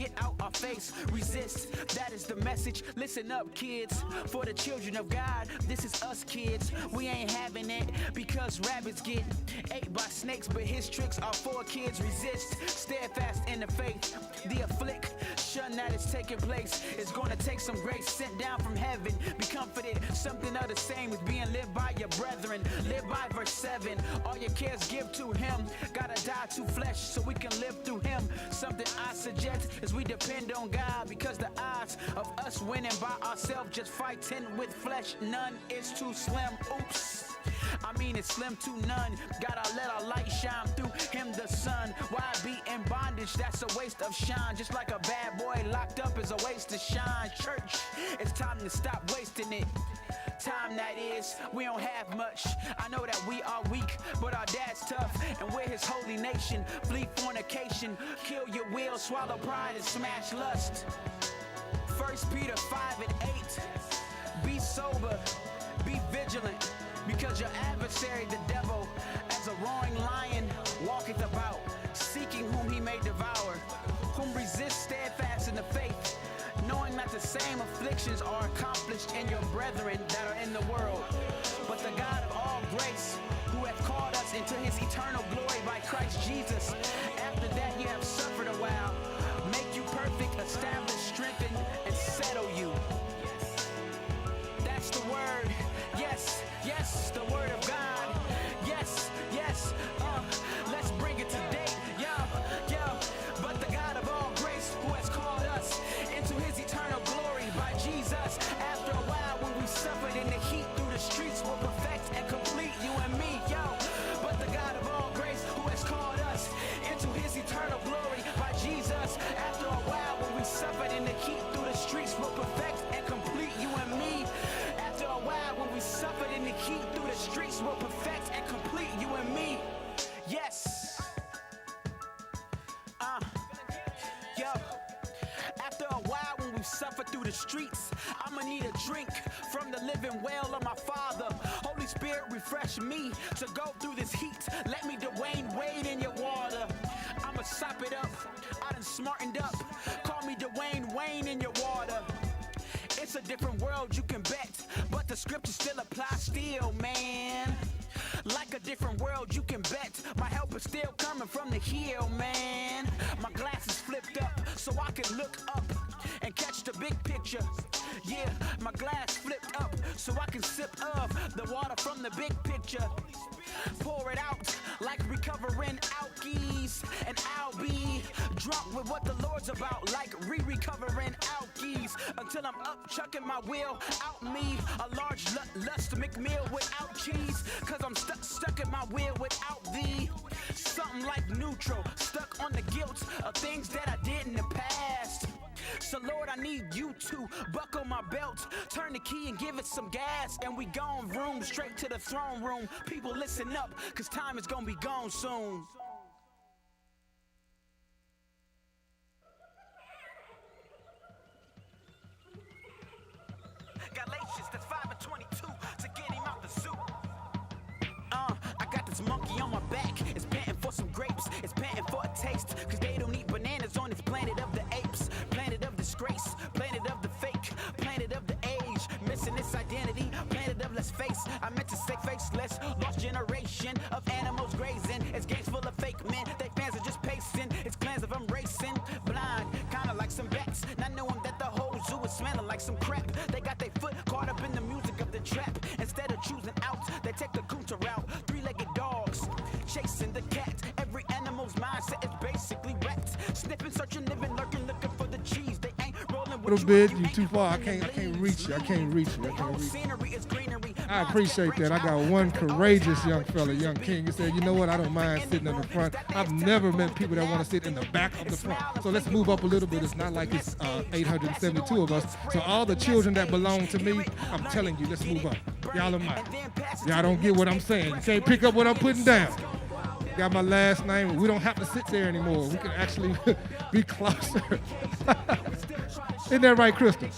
get out our face. Resist, that is the message. Listen up, kids. For the children of God, this is us, kids. We ain't having it because rabbits get ate by snakes, but his tricks are for kids. Resist, steadfast in the faith. The affliction that is taking place is going to take some grace sent down from heaven. Be comforted, something of the same is being lived by your brethren. Live by verse 7. All your cares give to him. Gotta die to flesh so we can live through him. Something I suggest is we depend on God, because the odds of us winning by ourselves just fighting with flesh, none is too slim. Oops. I mean it's slim to none. Gotta let our light shine through him, the sun. Why be in bondage? That's a waste of shine. Just like a bad boy locked up is a waste of shine. Church, it's time to stop wasting it. Time that is, we don't have much. I know that we are weak, but our dad's tough, and we're his holy nation. Flee fornication, kill your will, swallow pride and smash lust. 1 Peter 5:8. Be sober, be vigilant, because your adversary, the devil, as a roaring lion, walketh about, seeking whom he may devour. Whom resist steadfast in the faith, knowing that the same afflictions are accomplished in your brethren that are in the world. But the God of all grace, who hath called us into his eternal glory by Christ Jesus, after that you have suffered a while, make you perfect, establish, strengthen, and settle you. That's the word. Yes, yes, the word of God. Yes, yes, let's bring it to date. Yo, yo, but the God of all grace, who has called us into his eternal glory by Jesus, after a while when we suffered in the heat through the streets, will perfect and complete you and me. Yo, but the God of all grace, who has called us into his eternal glory by Jesus, after a while when we suffered in the heat through the streets, will perfect and complete you and me. After a while when we suffered in the heat through the streets, will perfect and complete you and me. Yes. Yo. After a while when we suffer through the streets, I'ma need a drink from the living well of my Father. Holy Spirit, refresh me to go through this heat. Let me Dwayne Wade in your water. I'ma sop it up. I done smartened up. Call me Dwayne Wayne in your water. It's a different world, you can bet, but the scriptures still apply still, man. Like a different world, you can bet, my help is still coming from the hill, man. My glass is flipped up so I can look up and catch the big picture. Yeah, my glass flipped up so I can sip of the water from the big picture. Pour it out like recovering alkies, and I'll be drunk with what the Lord's about, like recovering alkies, until I'm up chucking my wheel out me, a large lust McMeal without cheese, cause I'm stuck in my wheel without thee. Something like neutral, stuck on the guilt of things that I did in the past. So Lord, I need you to buckle my belt, turn the key and give it some gas, and we gone vroom straight to the throne room. People listen up, cause time is gonna be gone soon. Galatians, that's 5:22, to get him out the zoo. I got this monkey on my back, it's panting for some grapes, it's panting for a taste, cause they don't eat bananas on this planet of the apes, planet of disgrace, planet of the fake, planet of the age, missing its identity, planet of less face, I meant to say faceless, lost generation of animals grazing, it's gangs full of fake men, they fans are just pacing, it's clans of them racing, blind, kinda like some bats, not knowing that the whole zoo is smelling like some crap, they got their foot caught up in the music of the trap, instead of choosing out, they take the Kunta route, three-legged dogs, chasing the cat, every animal's mindset is basically wrecked, sniffing, searching, living, lurking, looking for the cheese, they ain't rolling with little bit, you too far, I can't reach you, I appreciate that. I got one courageous young fella, young king, who said, you know what, I don't mind sitting in the front. I've never met people that want to sit in the back of the front. So let's move up a little bit. It's not like it's 872 of us. So all the children that belong to me, I'm telling you, let's move up. Y'all are mine. Y'all don't get what I'm saying. You can't pick up what I'm putting down. Got my last name. We don't have to sit there anymore. We can actually be closer. Isn't that right, Crystal?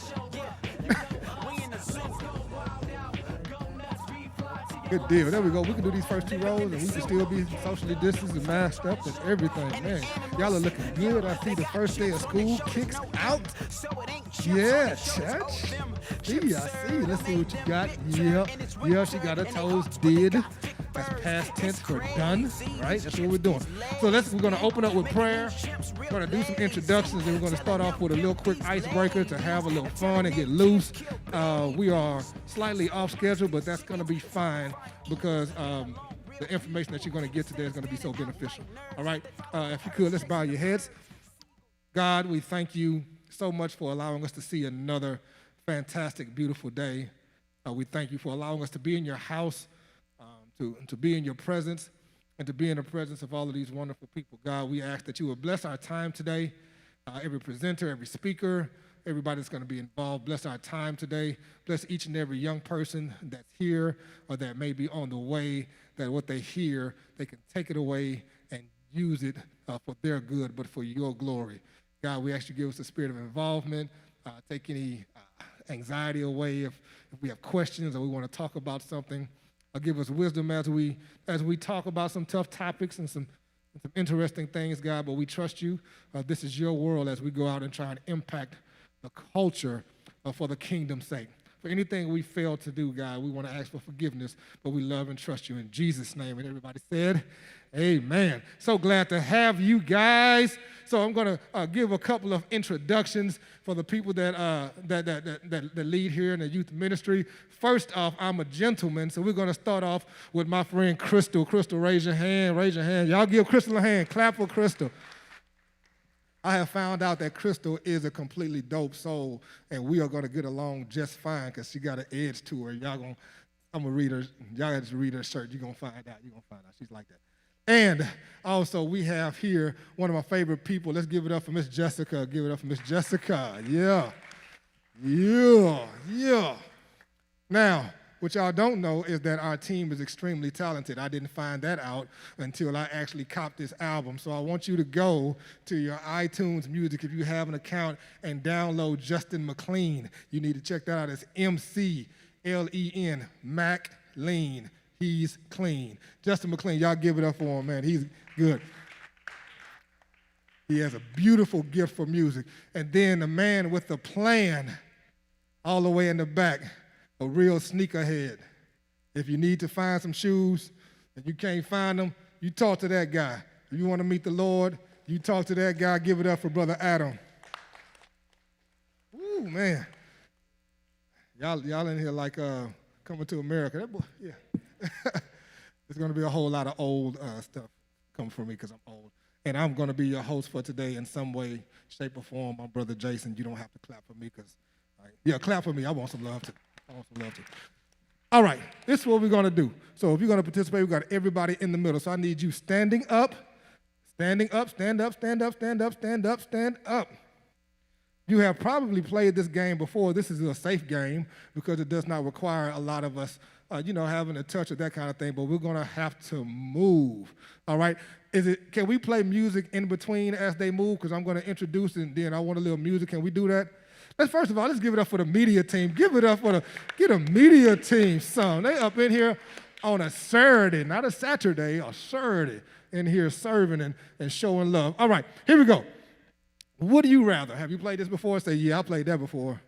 Good deal. There we go. We can do these first 2 rows, and we can still be socially distanced and masked up and everything. Man, y'all are looking good. I see the first day of school kicks out. Yeah, church. See, I see. Let's see what you got. Yeah, she got her toes did. That's past tense for done, right? That's what we're doing. So we're going to open up with prayer. We're going to do some introductions, and we're going to start off with a little quick icebreaker to have a little fun and get loose. We are slightly off schedule, but that's going to be fine because the information that you're going to get today is going to be so beneficial. All right? If you could, let's bow your heads. God, we thank you so much for allowing us to see another fantastic, beautiful day. We thank you for allowing us to be in your house, to be in your presence, and to be in the presence of all of these wonderful people. God, we ask that you would bless our time today, every presenter, every speaker, everybody that's going to be involved. Bless our time today. Bless each and every young person that's here or that may be on the way, that what they hear, they can take it away and use it for their good, but for your glory. God, we ask you to give us a spirit of involvement, take any anxiety away if we have questions or we want to talk about something. Give us wisdom as we talk about some tough topics and some interesting things, God, but we trust you. This is your world as we go out and try and impact the culture for the kingdom's sake. For anything we fail to do, God, we want to ask for forgiveness, but we love and trust you in Jesus' name. And everybody said, amen. So glad to have you guys. So I'm going to give a couple of introductions for the people that lead here in the youth ministry. First off, I'm a gentleman, so we're going to start off with my friend Crystal. Crystal, raise your hand, raise your hand. Y'all give Crystal a hand. Clap for Crystal. I have found out that Crystal is a completely dope soul, and we are going to get along just fine because she got an edge to her. I'm going to read her. Y'all just read her shirt. You're going to find out. You're going to find out. She's like that. And also, we have here one of my favorite people. Let's give it up for Miss Jessica. Give it up for Miss Jessica. Yeah. Now, what y'all don't know is that our team is extremely talented. I didn't find that out until I actually copped this album. So I want you to go to your iTunes Music if you have an account and download Justin McLean. You need to check that out. It's McLean, Mac Lean. He's clean. Justin McLean, y'all give it up for him, man. He's good. He has a beautiful gift for music. And then the man with the plan all the way in the back, a real sneakerhead. If you need to find some shoes and you can't find them, you talk to that guy. If you want to meet the Lord, you talk to that guy. Give it up for Brother Adam. Ooh, man. Y'all in here like Coming to America. That boy, yeah. There's going to be a whole lot of old stuff coming from me because I'm old. And I'm going to be your host for today in some way, shape, or form. My brother Jason, you don't have to clap for me because, yeah, clap for me. I want some love too. All right, this is what we're going to do. So if you're going to participate, we've got everybody in the middle. So I need you standing up, stand up, stand up, stand up, stand up. You have probably played this game before. This is a safe game because it does not require a lot of us, having a touch or that kind of thing, but we're going to have to move, all right? Can we play music in between as they move? Because I'm going to introduce it, and then I want a little music. Can we do that? First of all, let's give it up for the media team. Give it up for get a media team some. They up in here on a Saturday, not a Saturday, a Saturday, in here serving and showing love. All right, here we go. Would you rather? Have you played this before? Say, yeah, I played that before.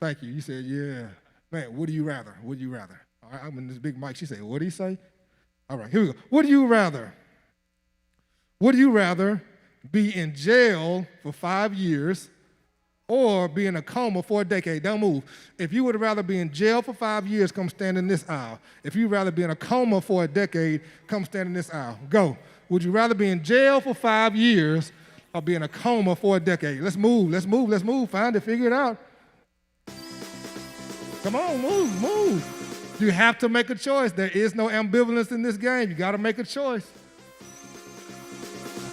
Thank you. You said, yeah. Man, would you rather? Would you rather? All right, I'm in this big mic. She said, what did he say? All right, here we go. Would you rather? Would you rather be in jail for 5 years or be in a coma for a decade? Don't move. If you would rather be in jail for 5 years, come stand in this aisle. If you'd rather be in a coma for a decade, come stand in this aisle. Go. Would you rather be in jail for 5 years or be in a coma for a decade? Let's move. Find it, figure it out. Come on, move. You have to make a choice. There is no ambivalence in this game. You got to make a choice.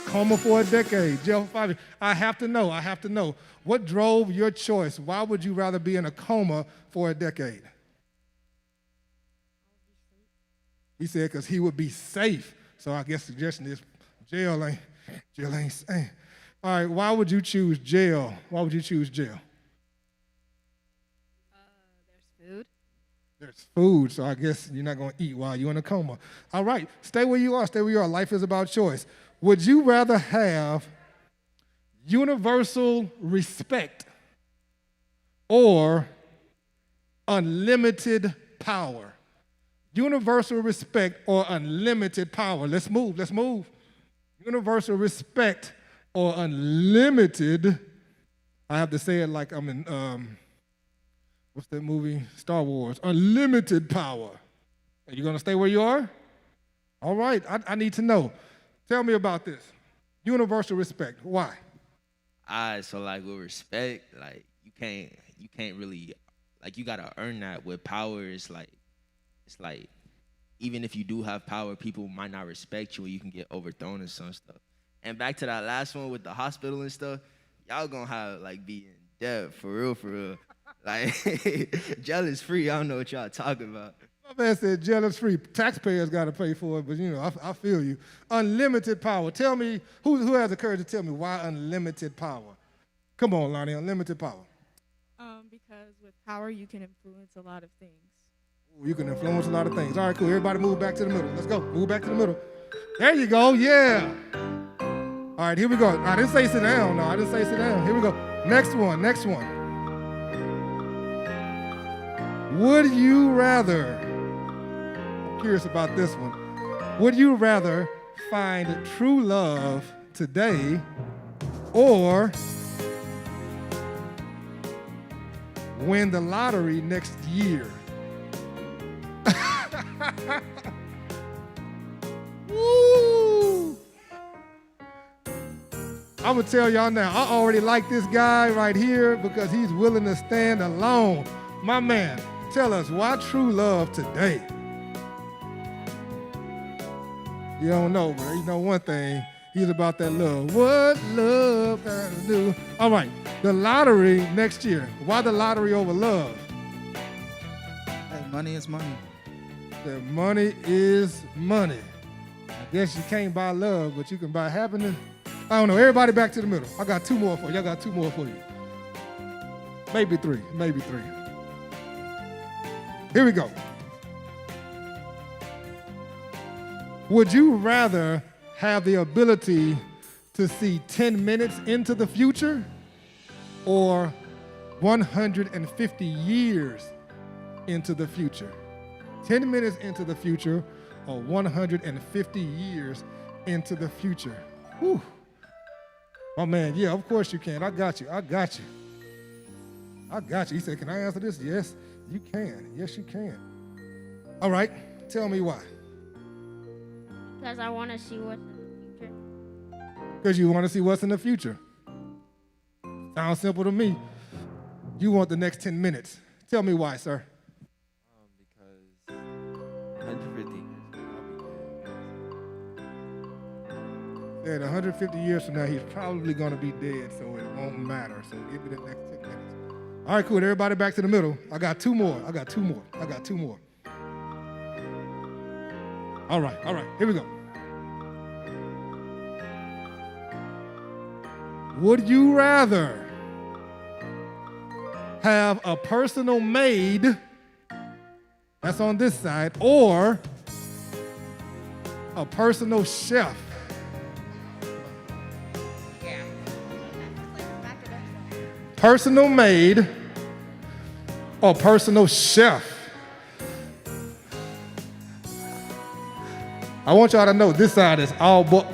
Coma for a decade, jail for 5 years. I have to know. What drove your choice? Why would you rather be in a coma for a decade? He said because he would be safe. So I guess the suggestion is jail ain't safe. All right, why would you choose jail? Why would you choose jail? There's food. There's food, so I guess you're not going to eat while you're in a coma. All right, stay where you are. Stay where you are. Life is about choice. Would you rather have universal respect or unlimited power? Universal respect or unlimited power? Let's move. Let's move. Universal respect or unlimited. I have to say it like I'm in, what's that movie? Star Wars. Unlimited power. Are you going to stay where you are? All right. I need to know. Tell me about this. Universal respect. Why? So like with respect, like you can't really, like you gotta earn that. With power, it's like even if you do have power, people might not respect you and you can get overthrown and some stuff. And back to that last one with the hospital and stuff, y'all gonna have like be in debt for real. Like jail is free. I don't know what y'all talking about. My man said jail is free. Taxpayers gotta pay for it, but you know, I feel you. Unlimited power. Tell me, who has the courage to tell me why unlimited power? Come on, Lonnie, unlimited power. Because with power, you can influence a lot of things. Ooh, you can influence a lot of things. All right, cool. Everybody move back to the middle. Let's go. Move back to the middle. There you go. Yeah. All right, here we go. I didn't say sit down. No, I didn't say sit down. Here we go. Next one. Would you rather, I'm curious about this one. Would you rather find true love today or win the lottery next year? Woo! I'm gonna tell y'all now, I already like this guy right here because he's willing to stand alone. My man, tell us why true love today? You don't know, but you know one thing, he's about that love. What love can do? All right, the lottery next year. Why the lottery over love? Hey, money is money. The money is money. I guess you can't buy love, but you can buy happiness. I don't know. Everybody back to the middle. I got two more for you. I got two more for you. Maybe three. Here we go. Would you rather have the ability to see 10 minutes into the future or 150 years into the future? 10 minutes into the future or 150 years into the future? Whew. Oh, man, yeah, of course you can. I got you. He said, can I answer this? Yes, you can. Yes, you can. All right, tell me why. Because I want to see what's in the future. Because you want to see what's in the future. Sounds simple to me. You want the next 10 minutes. Tell me why, sir. Because 150 years I'll be dead. Yeah, 150 years from now, he's probably going to be dead, so it won't matter. So give me the next 10 minutes. All right, cool. Everybody back to the middle. I got two more. All right. Here we go. Would you rather have a personal maid, that's on this side, or a personal chef? Personal maid or personal chef? I want y'all to know this side is all but.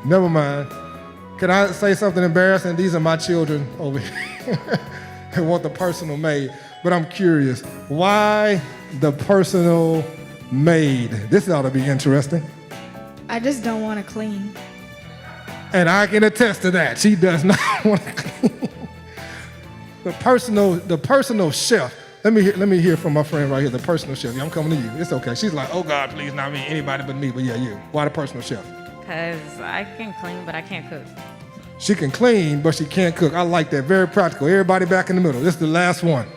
Never mind. Can I say something embarrassing? These are my children over here who want the personal maid. But I'm curious, why the personal maid? This ought to be interesting. I just don't want to clean. And I can attest to that. She does not want to clean. The personal chef. Let me hear from my friend right here, the personal chef. Yeah, I'm coming to you. It's okay. She's like, oh God, please, not me, anybody but me. But yeah, you. Why the personal chef? Because I can clean, but I can't cook. She can clean, but she can't cook. I like that. Very practical. Everybody back in the middle. This is the last one.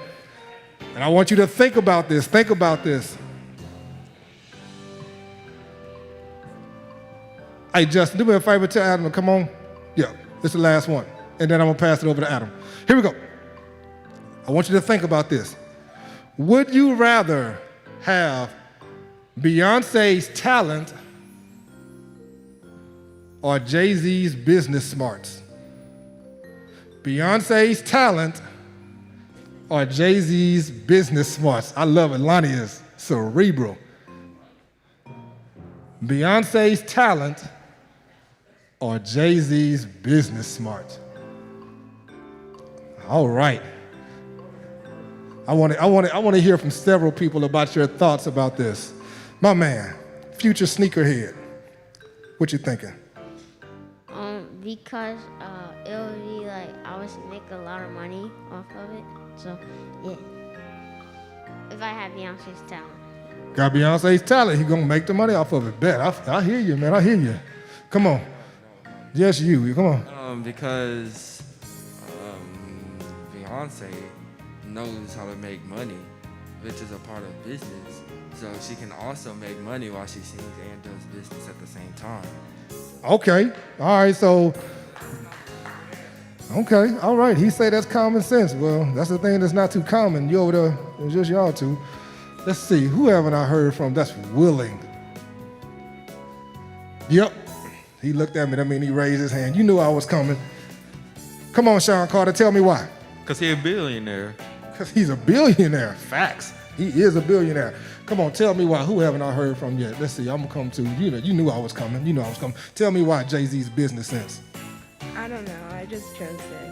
And I want you to think about this. Think about this. Hey, Justin, do me a favor. Tell Adam to come on. Yeah, this is the last one. And then I'm going to pass it over to Adam. Here we go. I want you to think about this. Would you rather have Beyonce's talent or Jay-Z's business smarts? Beyonce's talent or Jay-Z's business smarts? I love it. Lonnie is cerebral. Beyonce's talent or Jay-Z's business smarts? All right. I want to hear from several people about your thoughts about this. My man, future sneakerhead, what you thinking? Because it would be like I would make a lot of money off of it. So yeah, if I had Beyonce's talent. Got Beyonce's talent, he gonna make the money off of it. Bet. I hear you, man. I hear you. Come on. Yes, you. Come on. Because Beyonce knows how to make money, which is a part of business. So she can also make money while she sings and does business at the same time. Okay. All right. So. Okay. All right. He say that's common sense. Well, that's the thing that's not too common. You over there, it's just y'all two. Let's see. Who haven't I heard from that's willing? Yep. He looked at me. That mean he raised his hand. You knew I was coming. Come on, Sean Carter. Tell me why. Because he's a billionaire. Because he's a billionaire. Facts. He is a billionaire. Come on, tell me why. Who haven't I heard from yet? Let's see. I'm going to come to you. You knew I was coming. You know I was coming. Tell me why Jay-Z's business sense. I don't know. I just chose it.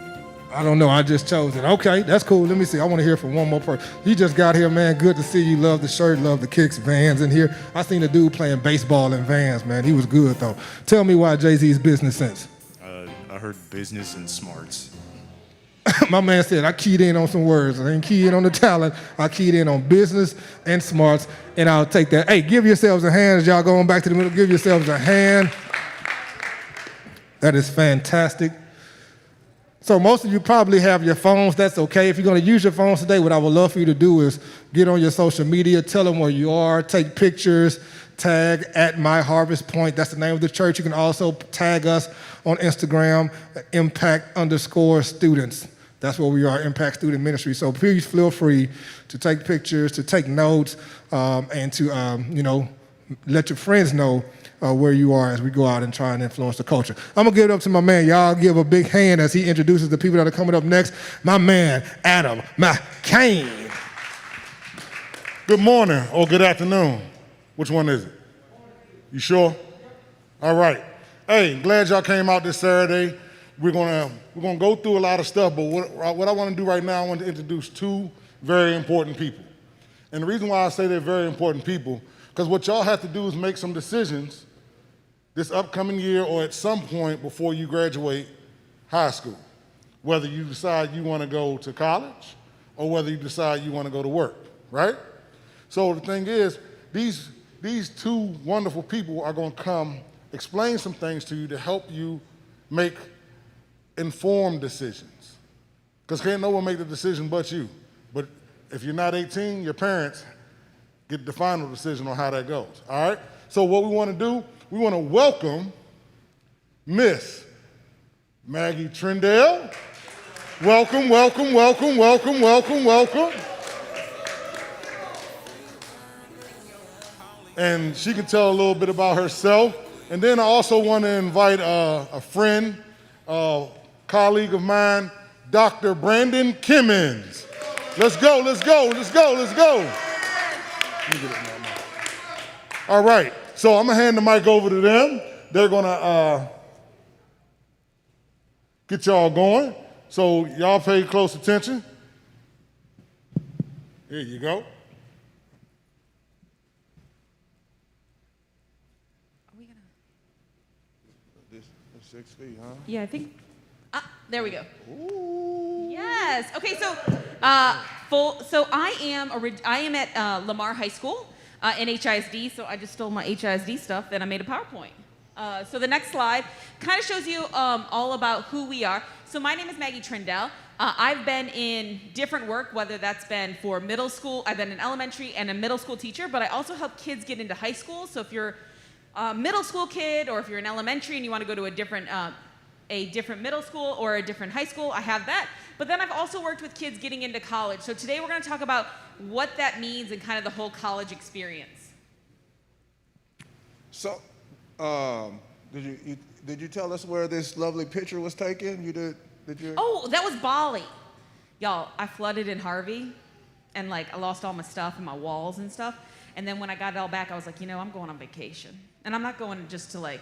I don't know. I just chose it. Okay, that's cool. Let me see. I want to hear from one more person. You just got here, man. Good to see you. Love the shirt. Love the kicks. Vans in here. I seen a dude playing baseball in Vans, man. He was good, though. Tell me why Jay-Z's business sense. I heard business and smarts. My man said, I keyed in on some words. I didn't key in on the talent. I keyed in on business and smarts, and I'll take that. Hey, give yourselves a hand as y'all going back to the middle. Give yourselves a hand. That is fantastic. So most of you probably have your phones. That's okay. If you're going to use your phones today, what I would love for you to do is get on your social media, tell them where you are, take pictures, tag at My Harvest Point. That's the name of the church. You can also tag us on Instagram, impact_students. That's where we are, Impact Student Ministry. So please feel free to take pictures, to take notes, and to let your friends know where you are as we go out and try and influence the culture. I'm going to give it up to my man. Y'all give a big hand as he introduces the people that are coming up next. My man, Adam McCain. Good morning or good afternoon. Which one is it? You sure? All right. Hey, glad y'all came out this Saturday. We're gonna go through a lot of stuff, but what I want to do right now, I want to introduce two very important people. And the reason why I say they're very important people, because what y'all have to do is make some decisions this upcoming year or at some point before you graduate high school, whether you decide you want to go to college or whether you decide you want to go to work, right? So the thing is, these two wonderful people are going to come explain some things to you to help you make informed decisions. Because can't no one make the decision but you. But if you're not 18, your parents get the final decision on how that goes, all right? So what we want to do, we want to welcome Miss Maggie Trindell. Welcome, welcome, welcome, welcome, welcome, welcome. And she can tell a little bit about herself. And then I also want to invite a friend, colleague of mine, Dr. Brandon Kimmons. Let's go, let's go, let's go, let's go. All right, so I'm gonna hand the mic over to them. They're gonna get y'all going. So y'all pay close attention. Here you go. This 6 feet, huh? Yeah, I think. There we go. Ooh. Yes. Okay. So, so I am at Lamar High School in HISD. So I just stole my HISD stuff and I made a PowerPoint. So the next slide kind of shows you all about who we are. So my name is Maggie Trindell. I've been in different work, whether that's been for middle school. I've been an elementary and a middle school teacher, but I also help kids get into high school. So if you're a middle school kid or if you're an elementary and you want to go to a different middle school or a different high school, I have that. But then I've also worked with kids getting into college. So today we're going to talk about what that means and kind of the whole college experience. So, did you tell us where this lovely picture was taken? You did you? Oh, that was Bali. Y'all, I flooded in Harvey, and like I lost all my stuff and my walls and stuff. And then when I got it all back, I was like, you know, I'm going on vacation. And I'm not going just to like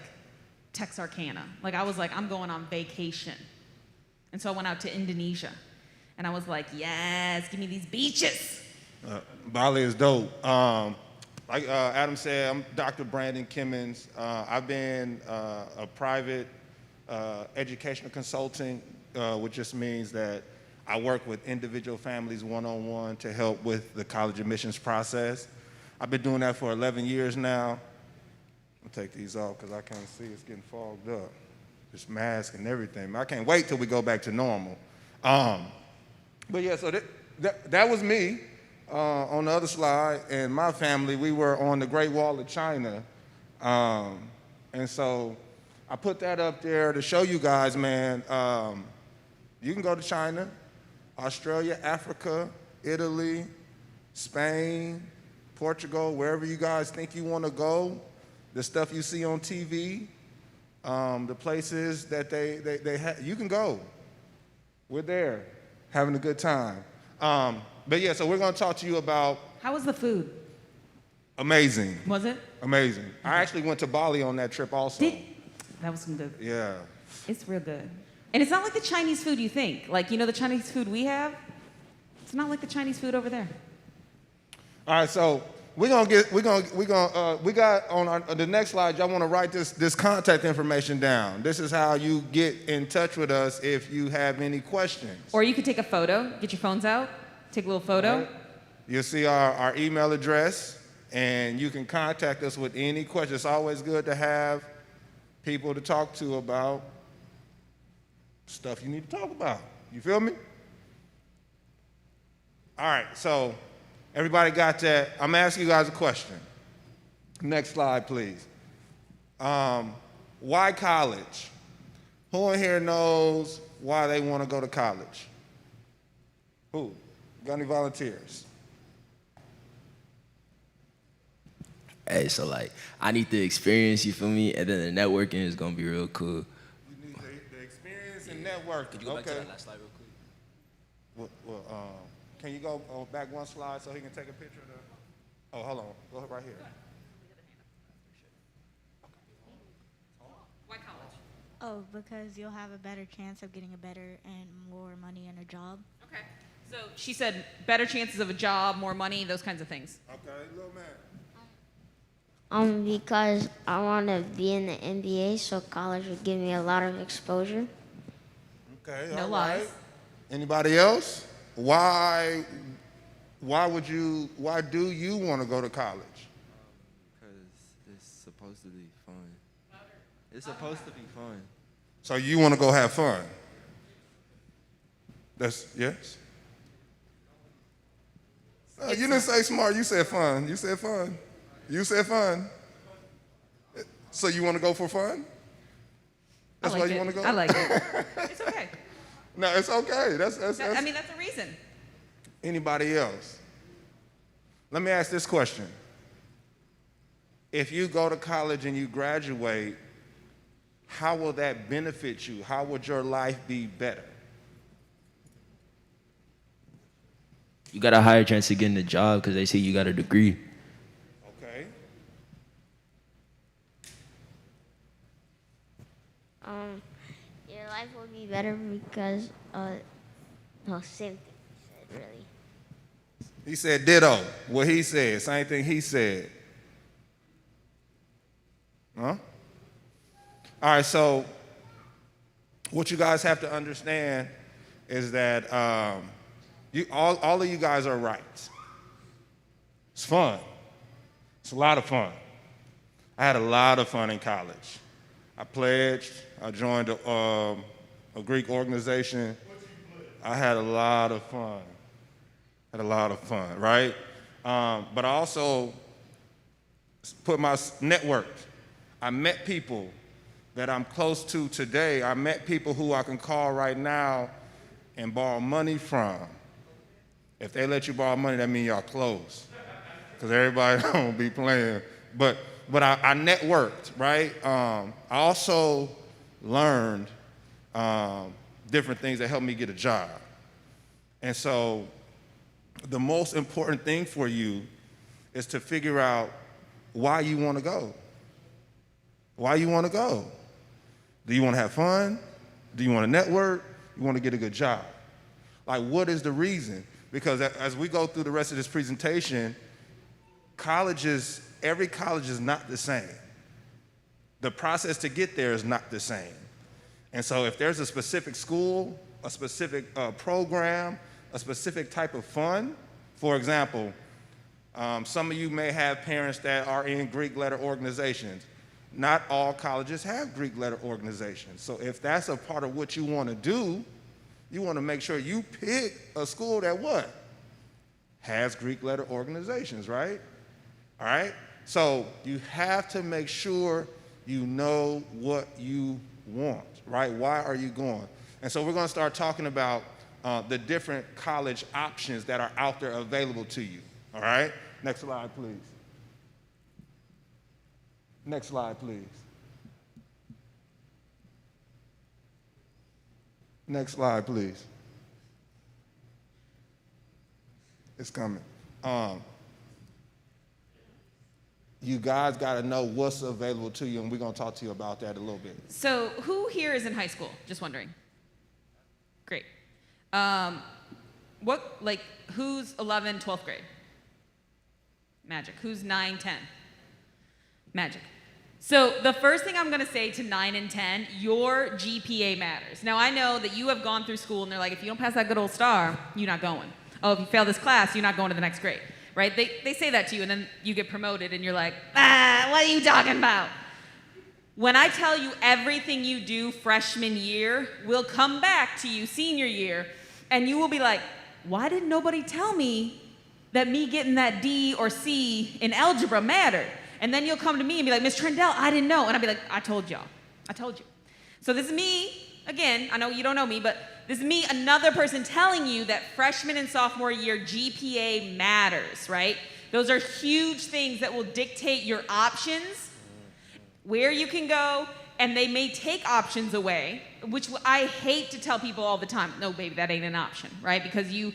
Texarkana. Like I was like, I'm going on vacation. And so I went out to Indonesia. And I was like, yes, give me these beaches. Bali is dope. Like Adam said, I'm Dr. Brandon Kimmons. I've been a private educational consultant, which just means that I work with individual families one-on-one to help with the college admissions process. I've been doing that for 11 years now. I'll take these off because I can't see. It's getting fogged up. This mask and everything. I can't wait till we go back to normal. But yeah, so that was me on the other slide. And my family, we were on the Great Wall of China. And so I put that up there to show you guys, man, you can go to China, Australia, Africa, Italy, Spain, Portugal, wherever you guys think you want to go. The stuff you see on TV, the places that they have, you can go. We're there, having a good time. But yeah, so we're going to talk to you about. How was the food? Amazing. Was it? Amazing. I actually went to Bali on that trip also. That was some good. Yeah. It's real good. And it's not like the Chinese food you think. Like, you know the Chinese food we have? It's not like the Chinese food over there. All right, so we got on the next slide, y'all want to write this contact information down. This is how you get in touch with us if you have any questions. Or you could take a photo, get your phones out, take a little photo. Right. You'll see our email address, and you can contact us with any questions. It's always good to have people to talk to about stuff you need to talk about. You feel me? All right, so everybody got that? I'm asking you guys a question. Next slide, please. Why college? Who in here knows why they want to go to college? Who? Got any volunteers? Hey, so like, I need the experience, you feel me? And then the networking is gonna be real cool. You need the experience and networking. Could you go back to that last slide real quick? Well, can you go back one slide so he can take a picture of the, oh, hold on, go right here. Why college? Oh, because you'll have a better chance of getting a better and more money and a job. Okay. So she said better chances of a job, more money, those kinds of things. Okay, little man. Because I want to be in the NBA, so college would give me a lot of exposure. Okay, No all lies. right. Anybody else? Why do you want to go to college? Because it's supposed to be fun. It's supposed to be fun. So you want to go have fun? That's, yes? You didn't say smart, you said fun. You said fun. You said fun. So you want to go for fun? That's why you want to go? I like it. It's okay. No, it's okay. That's I mean, that's a reason. Anybody else? Let me ask this question. If you go to college and you graduate, how will that benefit you? How would your life be better? You got a higher chance of getting a job because they see you got a degree. Okay. Your life will be better because, no, same thing, really. He said ditto. What he said, same thing he said. Huh? All right, so what you guys have to understand is that all of you guys are right. It's fun. It's a lot of fun. I had a lot of fun in college. I pledged. I joined a Greek organization. I had a lot of fun. Right? But I also put my network. I met people that I'm close to today. I met people who I can call right now and borrow money from. If they let you borrow money, that means y'all close, because everybody don't be playing. But I networked, right? I also learned different things that helped me get a job. And so the most important thing for you is to figure out why you want to go. Why you want to go? Do you want to have fun? Do you want to network? You want to get a good job? Like, what is the reason? Because as we go through the rest of this presentation, every college is not the same. The process to get there is not the same. And so if there's a specific school, a specific program, a specific type of fund, for example, some of you may have parents that are in Greek letter organizations. Not all colleges have Greek letter organizations. So if that's a part of what you want to do, you want to make sure you pick a school that what? Has Greek letter organizations, right? All right? So you have to make sure you know what you want, right? Why are you going? And so we're going to start talking about the different college options that are out there available to you, all right? Next slide, please. Next slide, please. Next slide, please. It's coming. You guys got to know what's available to you, and we're going to talk to you about that a little bit. So who here is in high school? Just wondering. Great. Who's 11, 12th grade? Magic. Who's 9, 10? Magic. So the first thing I'm going to say to 9 and 10, your GPA matters. Now, I know that you have gone through school, and they're like, if you don't pass that good old star, you're not going. Oh, if you fail this class, you're not going to the next grade, right? They say that to you, and then you get promoted, and you're like, what are you talking about? When I tell you everything you do freshman year will come back to you senior year, and you will be like, why didn't nobody tell me that me getting that D or C in algebra mattered? And then you'll come to me and be like, Ms. Trendell, I didn't know. And I'll be like, I told y'all. I told you. So this is me, again, I know you don't know me, but this is me, another person telling you that freshman and sophomore year GPA matters, right? Those are huge things that will dictate your options, where you can go, and they may take options away, which I hate to tell people all the time, no, baby, that ain't an option, right? Because you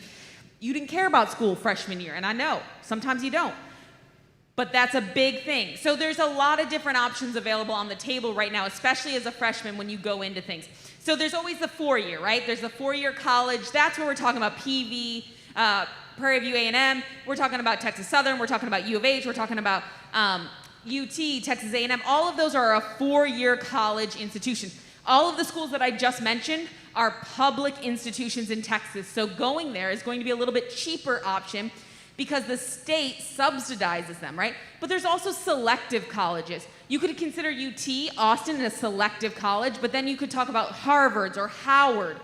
didn't care about school freshman year, and I know, sometimes you don't. But that's a big thing. So there's a lot of different options available on the table right now, especially as a freshman when you go into things. So there's always the 4-year, right? There's the 4-year college. That's where we're talking about PV, Prairie View A&M. We're talking about Texas Southern. We're talking about U of H. We're talking about UT, Texas A&M. All of those are a 4-year college institution. All of the schools that I just mentioned are public institutions in Texas. So going there is going to be a little bit cheaper option because the state subsidizes them, right? But there's also selective colleges. You could consider UT Austin a selective college, but then you could talk about Harvard's or Howard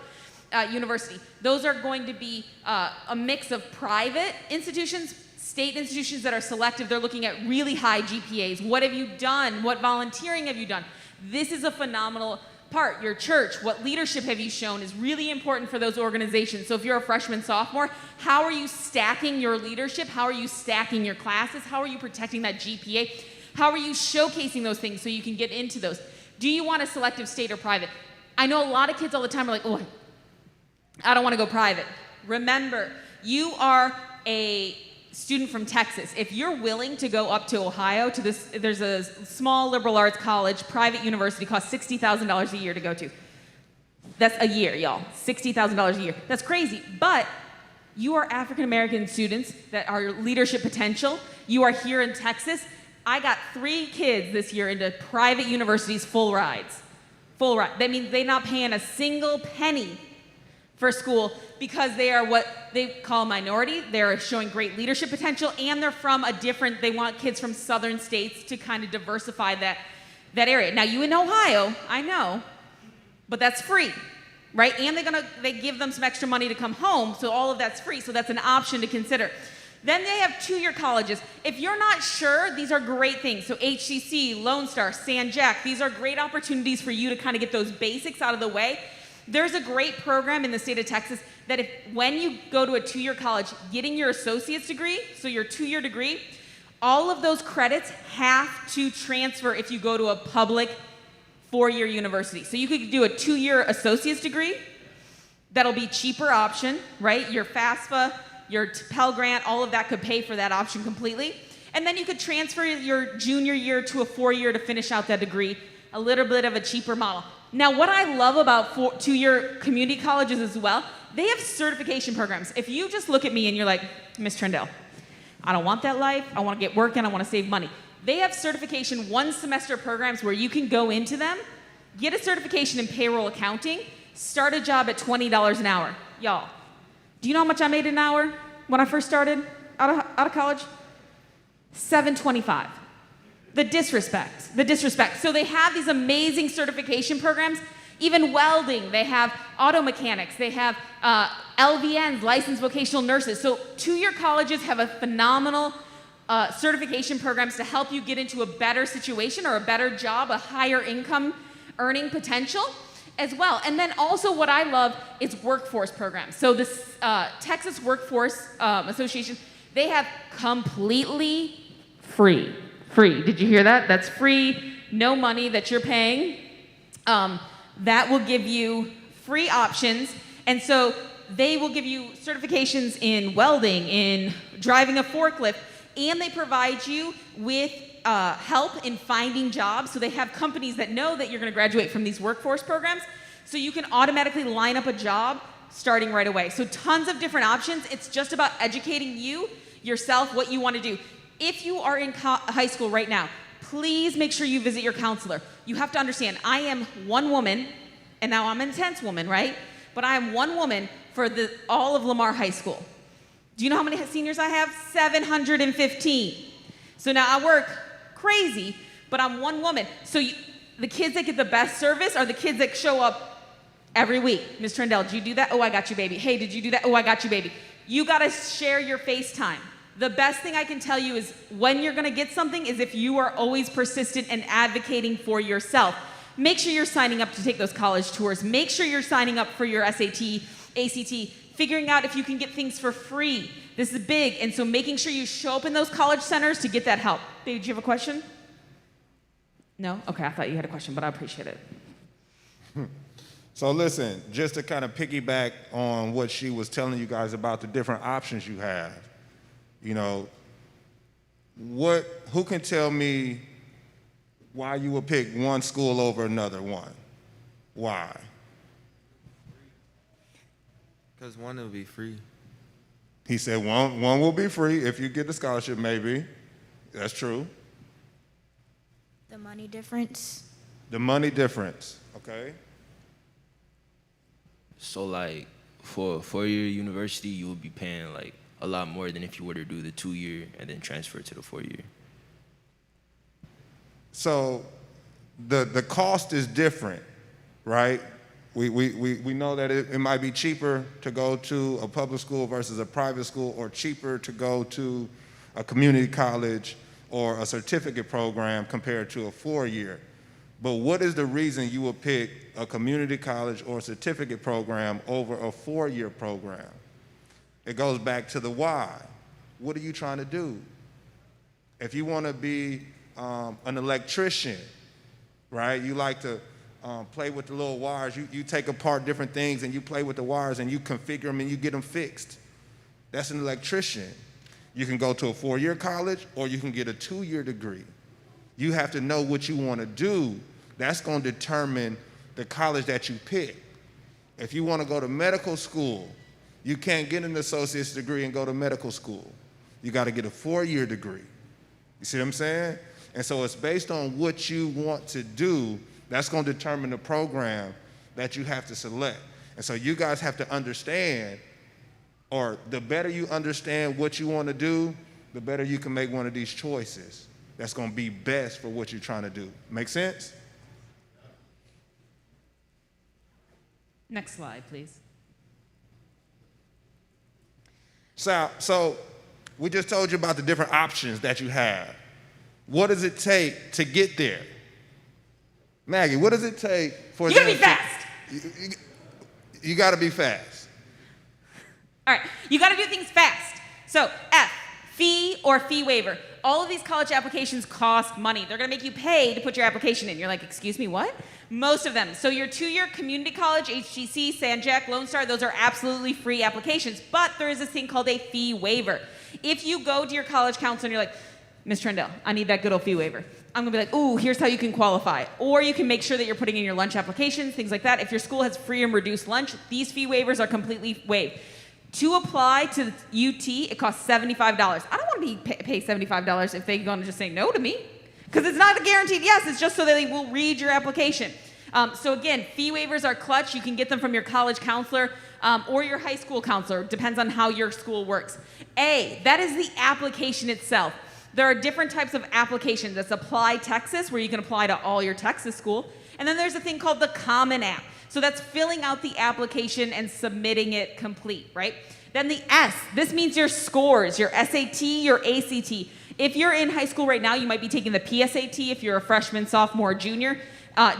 University. Those are going to be a mix of private institutions, state institutions that are selective. They're looking at really high GPAs. What have you done? What volunteering have you done? This is a phenomenal part. Your church, what leadership have you shown is really important for those organizations. So if you're a freshman, sophomore, how are you stacking your leadership? How are you stacking your classes? How are you protecting that GPA? How are you showcasing those things so you can get into those? Do you want a selective state or private? I know a lot of kids all the time are like, oh, I don't want to go private. Remember, you are a student from Texas. If you're willing to go up to Ohio to this, there's a small liberal arts college, private university, costs $60,000 a year to go to. That's a year, y'all. $60,000 a year. That's crazy. But you are African American students that are leadership potential. You are here in Texas. I got 3 kids this year into private universities, full rides. Full ride. That means they're not paying a single penny for school because they are what they call minority. They're showing great leadership potential, and they're from they want kids from southern states to kind of diversify that area. Now, you in Ohio, I know, but that's free, right? And they give them some extra money to come home, so all of that's free, so that's an option to consider. Then they have 2-year colleges. If you're not sure, these are great things. So HCC, Lone Star, San Jack, these are great opportunities for you to kind of get those basics out of the way. There's a great program in the state of Texas that when you go to a 2-year college, getting your associate's degree, so your 2-year degree, all of those credits have to transfer if you go to a public 4-year university. So you could do a 2-year associate's degree. That'll be cheaper option, right? Your FAFSA, your Pell Grant, all of that could pay for that option completely. And then you could transfer your junior year to a 4-year to finish out that degree, a little bit of a cheaper model. Now, what I love about 2-year community colleges as well, they have certification programs. If you just look at me and you're like, Miss Trendell, I don't want that life, I want to get work and I want to save money. They have certification 1-semester programs where you can go into them, get a certification in payroll accounting, start a job at $20 an hour. Y'all, do you know how much I made an hour when I first started out of college? $7.25. The disrespect. So they have these amazing certification programs, even welding, they have auto mechanics, they have LVNs, licensed vocational nurses. So 2-year colleges have a phenomenal certification programs to help you get into a better situation or a better job, a higher income earning potential as well. And then also what I love is workforce programs. So this Texas Workforce Association, they have completely free. Did you hear that? That's free, no money that you're paying. That will give you free options. And so they will give you certifications in welding, in driving a forklift, and they provide you with help in finding jobs. So they have companies that know that you're going to graduate from these workforce programs, so you can automatically line up a job starting right away. So tons of different options. It's just about educating you, yourself, what you want to do. If you are in high school right now, please make sure you visit your counselor. You have to understand, I am one woman, and now I'm an intense woman, right? But I am one woman for all of Lamar High School. Do you know how many seniors I have? 715. So now I work crazy, but I'm one woman. So the kids that get the best service are the kids that show up every week. Ms. Trendell, did you do that? Oh, I got you, baby. Hey, did you do that? Oh, I got you, baby. You gotta share your FaceTime. The best thing I can tell you is when you're gonna get something is if you are always persistent and advocating for yourself. Make sure you're signing up to take those college tours. Make sure you're signing up for your SAT, ACT, figuring out if you can get things for free. This is big, and so making sure you show up in those college centers to get that help. Baby, do you have a question? No? Okay, I thought you had a question, but I appreciate it. So listen, just to kind of piggyback on what she was telling you guys about the different options you have, you know, who can tell me why you would pick one school over another one? Why? Because one will be free. He said one will be free if you get the scholarship, maybe. That's true. The money difference. The money difference, okay? So like for a 4-year university, you would be paying like a lot more than if you were to do the 2-year and then transfer to the 4-year. So the cost is different, right? We know that it might be cheaper to go to a public school versus a private school, or cheaper to go to a community college or a certificate program compared to a 4-year. But what is the reason you would pick a community college or certificate program over a 4-year program? It goes back to the why. What are you trying to do? If you want to be an electrician, right? You like to play with the little wires. You take apart different things and you play with the wires and you configure them and you get them fixed. That's an electrician. You can go to a 4-year college or you can get a 2-year degree. You have to know what you want to do. That's going to determine the college that you pick. If you want to go to medical school, you can't get an associate's degree and go to medical school. You got to get a 4-year degree. You see what I'm saying? And so it's based on what you want to do. That's going to determine the program that you have to select. And so you guys have to understand, or the better you understand what you want to do, the better you can make one of these choices that's going to be best for what you're trying to do. Make sense? Next slide, please. So we just told you about the different options that you have. What does it take to get there? Maggie, what does it take for You gotta be fast. You got to be fast. All right, you got to do things fast. So F, fee or fee waiver. All of these college applications cost money. They're going to make you pay to put your application in. You're like, excuse me, what? Most of them. So your 2-year community college, HGC, San Jack, Lone Star, those are absolutely free applications. But there is this thing called a fee waiver. If you go to your college counselor and you're like, Ms. Trendell, I need that good old fee waiver. I'm going to be like, ooh, here's how you can qualify. Or you can make sure that you're putting in your lunch applications, things like that. If your school has free and reduced lunch, these fee waivers are completely waived. To apply to UT, it costs $75. I don't want to pay $75 if they're going to just say no to me, because it's not a guaranteed yes. It's just so that they will read your application. So again, fee waivers are clutch. You can get them from your college counselor or your high school counselor. Depends on how your school works. A, that is the application itself. There are different types of applications. That's Apply Texas, where you can apply to all your Texas school. And then there's a thing called the Common App. So that's filling out the application and submitting it complete, right? Then the S, this means your scores, your SAT, your ACT. If you're in high school right now, you might be taking the PSAT if you're a freshman, sophomore, junior.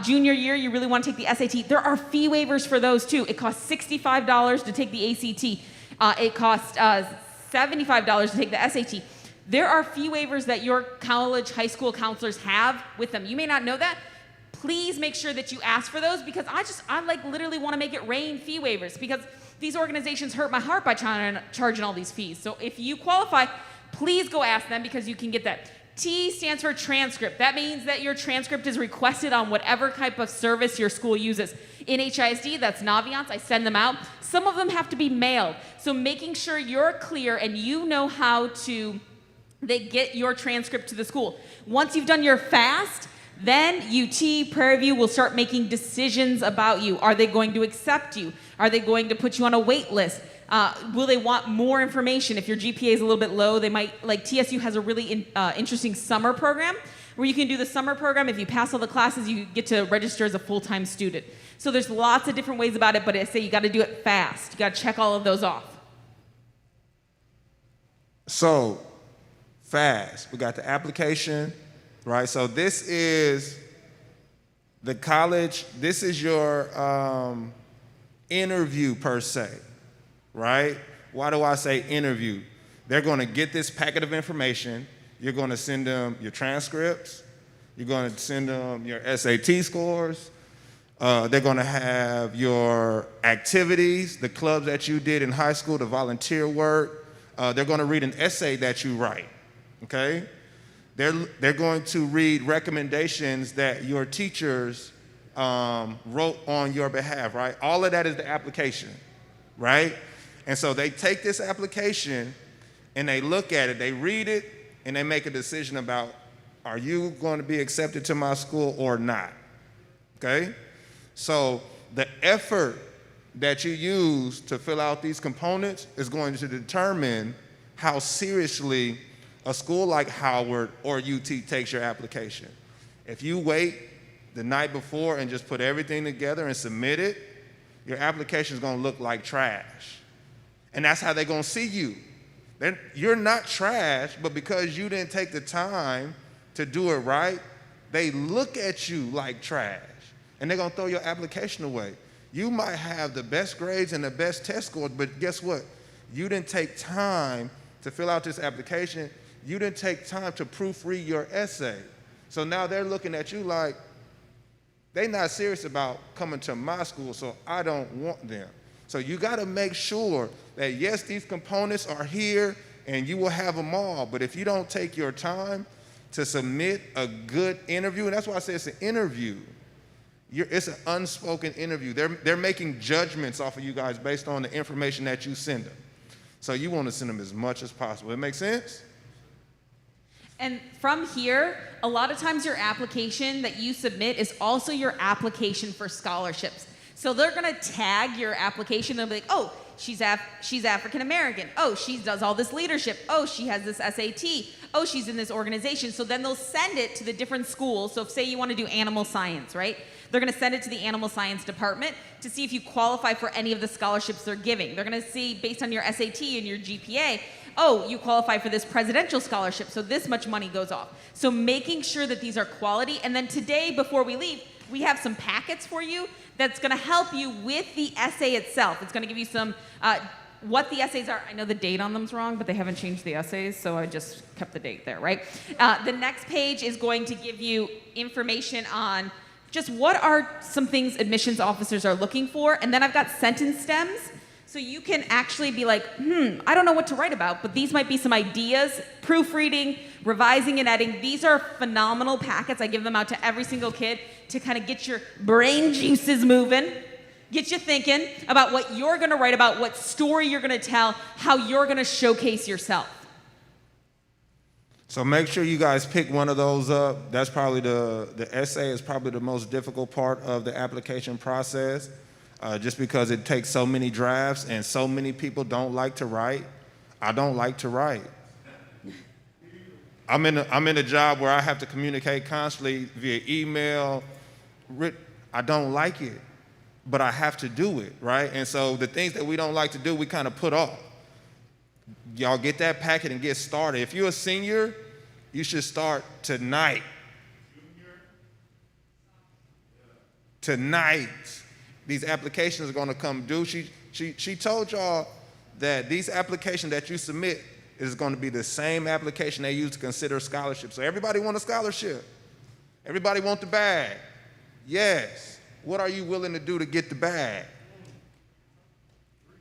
Junior year, you really want to take the SAT. There are fee waivers for those too. It costs $65 to take the ACT. It costs $75 to take the SAT. There are fee waivers that your college, high school counselors have with them. You may not know that. Please make sure that you ask for those, because I like literally want to make it rain fee waivers, because these organizations hurt my heart by charging all these fees. So if you qualify, please go ask them, because you can get that. T stands for transcript. That means that your transcript is requested on whatever type of service your school uses. In HISD, that's Naviance. I send them out. Some of them have to be mailed. So making sure you're clear and you know how to get your transcript to the school. Once you've done your FAST, then UT, Prairie View will start making decisions about you. Are they going to accept you? Are they going to put you on a wait list? Will they want more information? If your GPA is a little bit low, they might, like TSU has a really interesting summer program where you can do the summer program. If you pass all the classes, you get to register as a full-time student. So there's lots of different ways about it, but I say you got to do it fast. You got to check all of those off. So, fast. We got the application, right? So this is the college, this is your interview per se, right? Why do I say interview? They're going to get this packet of information. You're going to send them your transcripts. You're going to send them your SAT scores. They're going to have your activities, the clubs that you did in high school, the volunteer work. They're going to read an essay that you write, okay? They're going to read recommendations that your teachers wrote on your behalf, right? All of that is the application, right? And so they take this application and they look at it, they read it, and they make a decision about, are you going to be accepted to my school or not, okay? So the effort that you use to fill out these components is going to determine how seriously a school like Howard or UT takes your application. If you wait the night before and just put everything together and submit it, your application is going to look like trash. And that's how they're going to see you. You're not trash, but because you didn't take the time to do it right, they look at you like trash. And they're going to throw your application away. You might have the best grades and the best test scores, but guess what? You didn't take time to fill out this application. You didn't take time to proofread your essay. So now they're looking at you like, they're not serious about coming to my school, so I don't want them. So you got to make sure that, yes, these components are here and you will have them all, but if you don't take your time to submit a good interview, and that's why I say it's an interview, it's an unspoken interview. They're making judgments off of you guys based on the information that you send them. So you want to send them as much as possible. It make sense? And from here, a lot of times your application that you submit is also your application for scholarships. So they're going to tag your application. They'll be like, oh, she's African American. Oh, she does all this leadership. Oh, she has this SAT. Oh, she's in this organization. So then they'll send it to the different schools. So if, say, you want to do animal science, right? They're going to send it to the animal science department to see if you qualify for any of the scholarships they're giving. They're going to see, based on your SAT and your GPA, oh, you qualify for this presidential scholarship, so this much money goes off. So making sure that these are quality. And then today, before we leave, we have some packets for you that's going to help you with the essay itself. It's going to give you some, what the essays are. I know the date on them's wrong, but they haven't changed the essays, so I just kept the date there, right? The next page is going to give you information on just what are some things admissions officers are looking for, and then I've got sentence stems, so you can actually be like, I don't know what to write about, but these might be some ideas, proofreading, revising and editing. These are phenomenal packets. I give them out to every single kid to kind of get your brain juices moving, get you thinking about what you're going to write about, what story you're going to tell, how you're going to showcase yourself. So make sure you guys pick one of those up. That's probably the essay is probably the most difficult part of the application process, just because it takes so many drafts and so many people don't like to write. I don't like to write. I'm in a job where I have to communicate constantly via email. I don't like it, but I have to do it, right? And so the things that we don't like to do, we kind of put off. Y'all get that packet and get started. If you're a senior, you should start tonight. Tonight. These applications are going to come due. She told y'all that these applications that you submit is going to be the same application they use to consider scholarship. So everybody want a scholarship. Everybody want the bag. Yes. What are you willing to do to get the bag?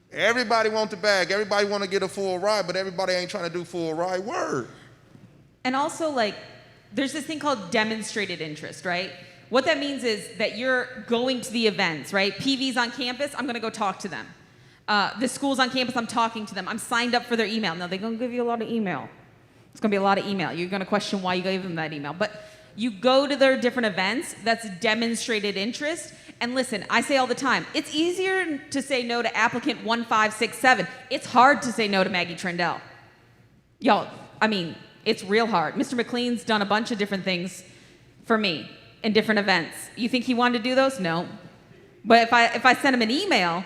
Everybody want the bag. Everybody want to get a full ride, but everybody ain't trying to do full ride. Word. And also, like, there's this thing called demonstrated interest, right? What that means is that you're going to the events, right? PV's on campus, I'm going to go talk to them. The school's on campus, I'm talking to them. I'm signed up for their email. Now, they're going to give you a lot of email. It's going to be a lot of email. You're going to question why you gave them that email. But you go to their different events, that's demonstrated interest. And listen, I say all the time, it's easier to say no to applicant 1567. It's hard to say no to Maggie Trindell. Y'all, I mean, it's real hard. Mr. McLean's done a bunch of different things for me in different events. You think he wanted to do those? No. But if I send him an email,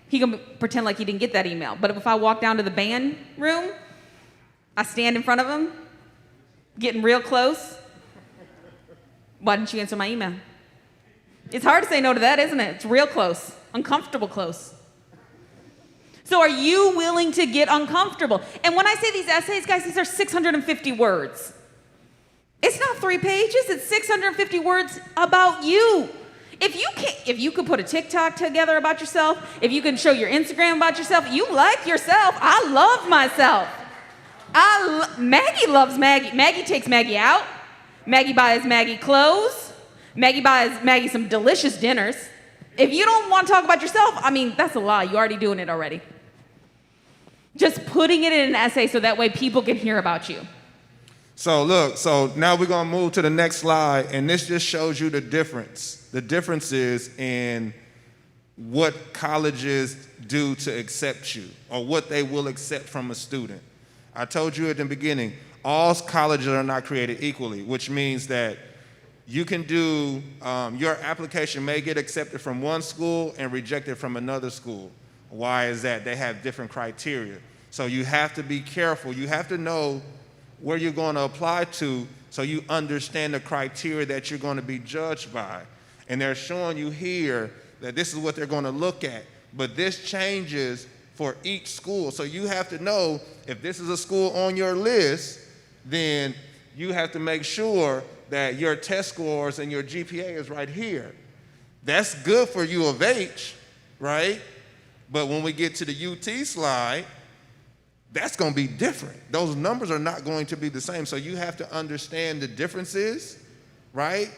he can pretend like he didn't get that email. But if I walk down to the band room, I stand in front of him, getting real close. Why didn't you answer my email? It's hard to say no to that, isn't it? It's real close, uncomfortable close. So are you willing to get uncomfortable? And when I say these essays, guys, these are 650 words. It's not 3 pages, it's 650 words about you. If you could put a TikTok together about yourself, if you can show your Instagram about yourself, you like yourself. I love myself. Maggie loves Maggie. Maggie takes Maggie out. Maggie buys Maggie clothes. Maggie buys Maggie some delicious dinners. If you don't want to talk about yourself, I mean, that's a lie. You're already doing it already. Just putting it in an essay so that way people can hear about you. So look, so now we're going to move to the next slide, and this just shows you the difference. The differences in what colleges do to accept you, or what they will accept from a student. I told you at the beginning, all colleges are not created equally, which means that you can do, your application may get accepted from one school and rejected from another school. Why is that? They have different criteria. So you have to be careful. You have to know where you're going to apply to so you understand the criteria that you're going to be judged by. And they're showing you here that this is what they're going to look at. But this changes for each school. So you have to know if this is a school on your list, then you have to make sure that your test scores and your GPA is right here. That's good for U of H, right? But when we get to the UT slide, that's going to be different. Those numbers are not going to be the same. So you have to understand the differences, right?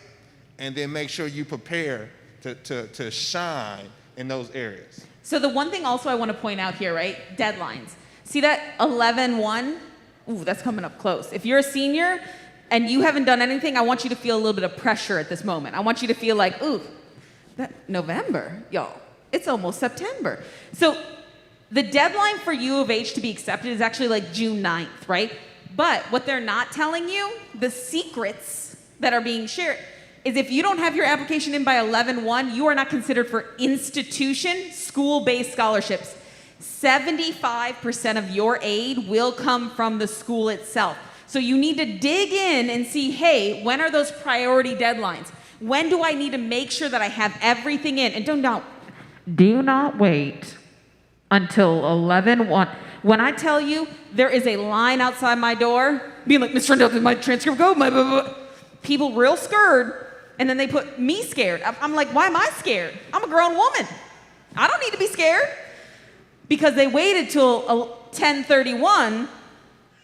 And then make sure you prepare to shine in those areas. So the one thing also I want to point out here, right? Deadlines. See that 11-1? Ooh, that's coming up close. If you're a senior and you haven't done anything, I want you to feel a little bit of pressure at this moment. I want you to feel like, ooh, that November, y'all, it's almost September. So the deadline for U of H to be accepted is actually like June 9th, right? But what they're not telling you, the secrets that are being shared, is if you don't have your application in by 11-1, you are not considered for institution school-based scholarships. 75% of your aid will come from the school itself. So you need to dig in and see, hey, when are those priority deadlines? When do I need to make sure that I have everything in? And do not wait until 11:01. When I tell you there is a line outside my door, being like, Miss Trendell, did my transcript go? My blah, blah, blah. People real scared, and then they put me scared. I'm like, why am I scared? I'm a grown woman. I don't need to be scared. Because they waited till 10:31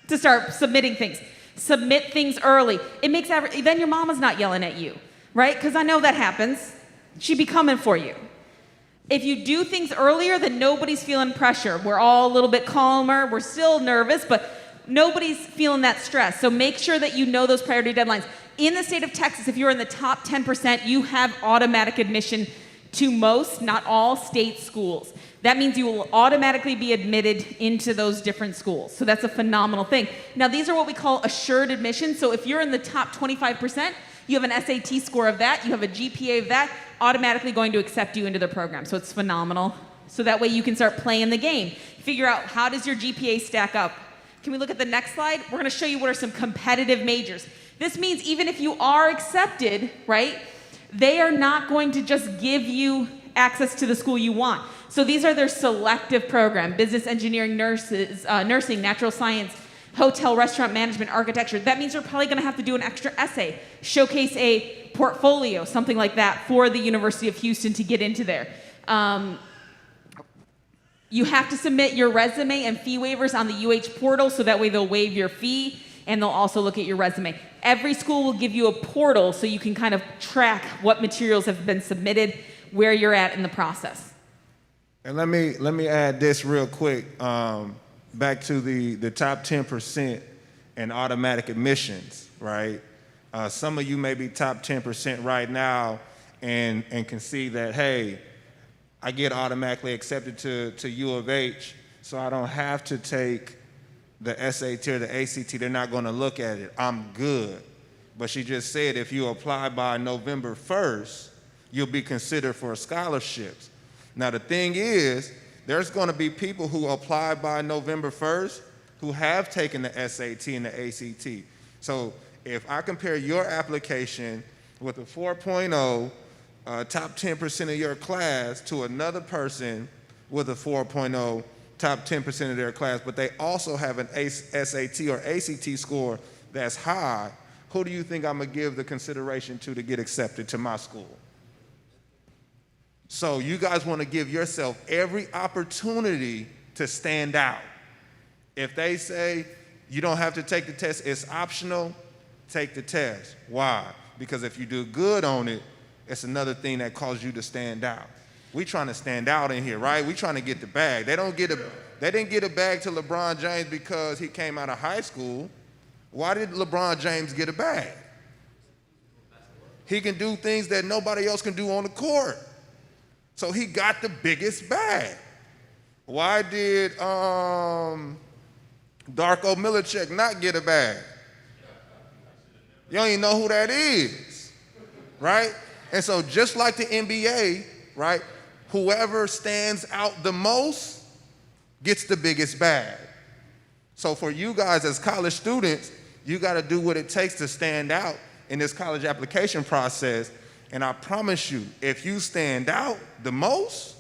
to start submitting things. Submit things early. It makes then your mama's not yelling at you, right? Because I know that happens. She'd be coming for you. If you do things earlier, then nobody's feeling pressure. We're all a little bit calmer. We're still nervous, but nobody's feeling that stress. So make sure that you know those priority deadlines. In the state of Texas, if you're in the top 10%, you have automatic admission to most, not all, state schools. That means you will automatically be admitted into those different schools. So that's a phenomenal thing. Now, these are what we call assured admission. So if you're in the top 25%, you have an SAT score of that, you have a GPA of that, automatically going to accept you into the program. So it's phenomenal. So that way you can start playing the game. Figure out, how does your GPA stack up? Can we look at the next slide? We're gonna show you what are some competitive majors. This means even if you are accepted, right, they are not going to just give you access to the school you want. So these are their selective program: business, engineering, nursing, natural science, hotel, restaurant management, architecture. That means you're probably gonna have to do an extra essay, showcase a portfolio, something like that, for the University of Houston to get into there. You have to submit your resume and fee waivers on the UH portal, so that way they'll waive your fee and they'll also look at your resume. Every school will give you a portal so you can kind of track what materials have been submitted, where you're at in the process. And let me add this real quick, back to the top 10% and automatic admissions, right? Some of you may be top 10% right now and can see that, hey, I get automatically accepted to U of H, so I don't have to take the SAT or the ACT. They're not gonna look at it. I'm good. But she just said if you apply by November 1st, you'll be considered for scholarships. Now the thing is, there's gonna be people who apply by November 1st who have taken the SAT and the ACT. So if I compare your application with a 4.0, top 10% of your class, to another person with a 4.0, top 10% of their class, but they also have an SAT or ACT score that's high, who do you think I'm gonna give the consideration to get accepted to my school? So you guys wanna give yourself every opportunity to stand out. If they say you don't have to take the test, it's optional, take the test. Why? Because if you do good on it, it's another thing that causes you to stand out. We trying to stand out in here, right? We trying to get the bag. They didn't get a bag to LeBron James because he came out of high school. Why did LeBron James get a bag? He can do things that nobody else can do on the court. So he got the biggest bag. Why did Darko Milicic not get a bag? You don't even know who that is, right? And so just like the NBA, right, whoever stands out the most gets the biggest bag. So for you guys as college students, you got to do what it takes to stand out in this college application process. And I promise you, if you stand out the most,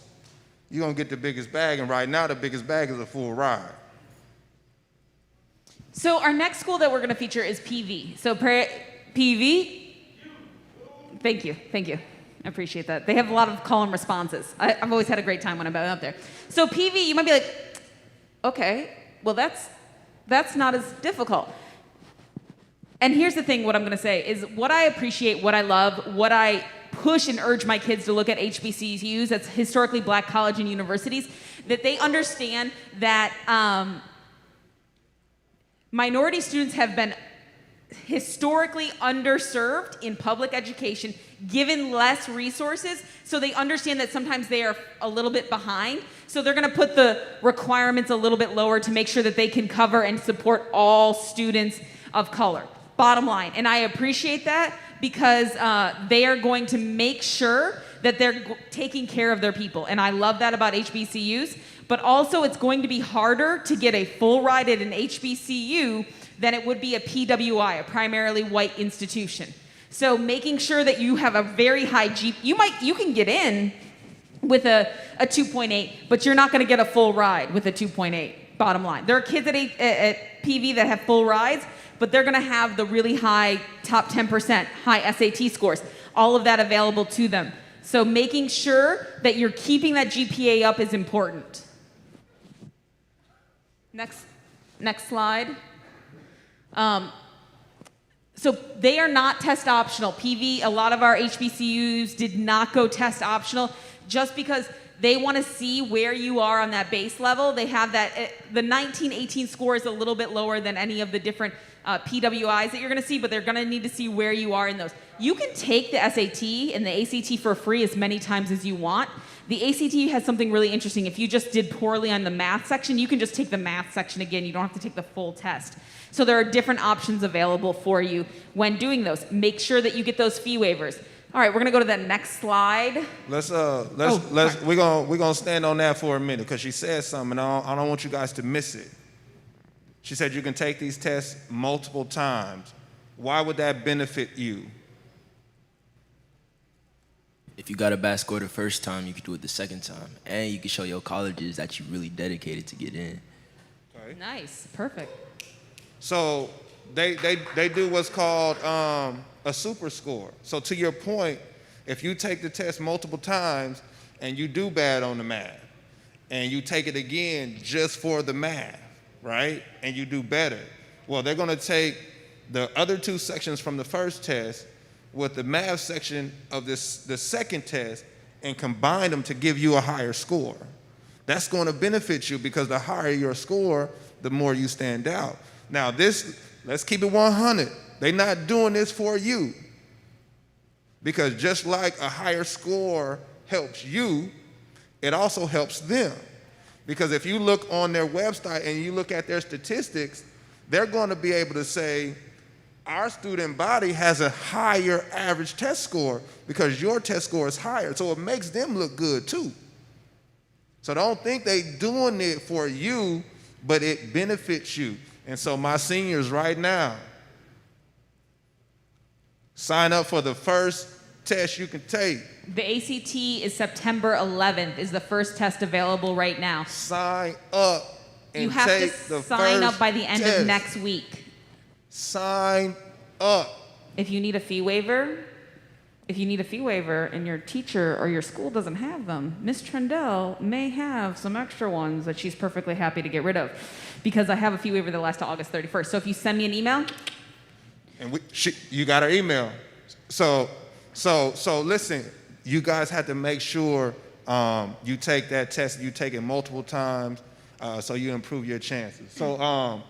you're going to get the biggest bag. And right now, the biggest bag is a full ride. So our next school that we're going to feature is PV. So PV? Thank you. I appreciate that. They have a lot of call and responses. I've always had a great time when I've been out there. So PV, you might be like, okay, well that's not as difficult. And here's the thing, what I'm gonna say is what I appreciate, what I love, what I push and urge my kids to look at HBCUs, that's historically black college and universities, that they understand that minority students have been historically underserved in public education, given less resources, so they understand that sometimes they are a little bit behind. So they're gonna put the requirements a little bit lower to make sure that they can cover and support all students of color. Bottom line, and I appreciate that because they are going to make sure that they're taking care of their people. And I love that about HBCUs, but also it's going to be harder to get a full ride at an HBCU than it would be a PWI, a primarily white institution. So making sure that you have a very high you can get in with a 2.8, but you're not going to get a full ride with a 2.8, bottom line. There are kids at PV that have full rides, but they're going to have the really high top 10%, high SAT scores, all of that available to them. So making sure that you're keeping that GPA up is important. Next slide. So they are not test optional. PV, a lot of our HBCUs did not go test optional just because they want to see where you are on that base level. They have that, the 1918 score is a little bit lower than any of the different PWIs that you're going to see, but they're going to need to see where you are in those. You can take the SAT and the ACT for free as many times as you want. The ACT has something really interesting. If you just did poorly on the math section, you can just take the math section again. You don't have to take the full test. So there are different options available for you when doing those. Make sure that you get those fee waivers. All right, we're gonna go to the next slide. We're gonna stand on that for a minute because she said something, and I don't want you guys to miss it. She said you can take these tests multiple times. Why would that benefit you? If you got a bad score the first time, you can do it the second time, and you can show your colleges that you really dedicated to get in. Okay. Nice, perfect. So they do what's called a super score. So to your point, if you take the test multiple times and you do bad on the math, and you take it again just for the math, right? And you do better. Well, they're gonna take the other two sections from the first test with the math section of the second test and combine them to give you a higher score. That's gonna benefit you because the higher your score, the more you stand out. Now let's keep it 100. They're not doing this for you. Because just like a higher score helps you, it also helps them. Because if you look on their website and you look at their statistics, they're going to be able to say, our student body has a higher average test score because your test score is higher. So it makes them look good too. So don't think they're doing it for you, but it benefits you. And so my seniors right now, sign up for the first test you can take. The ACT is September 11th, is the first test available right now. Sign up and you have take to the sign first up by the end test. of next week. Sign up. If you need a fee waiver, and your teacher or your school doesn't have them, Ms. Trendell may have some extra ones that she's perfectly happy to get rid of because I have a fee waiver that lasts to August 31st. So if you send me an email. And you got her email. So listen, you guys have to make sure you take that test, you take it multiple times so you improve your chances. So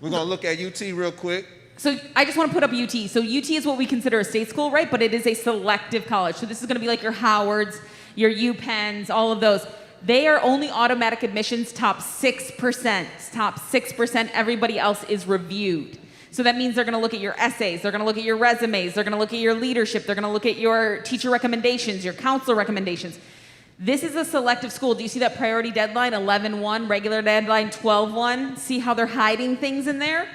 we're gonna look at UT real quick. So I just want to put up UT. So UT is what we consider a state school, right? But it is a selective college. So this is going to be like your Howards, your UPenns, all of those. They are only automatic admissions, top 6%. Top 6%. Everybody else is reviewed. So that means they're going to look at your essays. They're going to look at your resumes. They're going to look at your leadership. They're going to look at your teacher recommendations, your counselor recommendations. This is a selective school. Do you see that priority deadline, 11-1, regular deadline, 12-1? See how they're hiding things in there?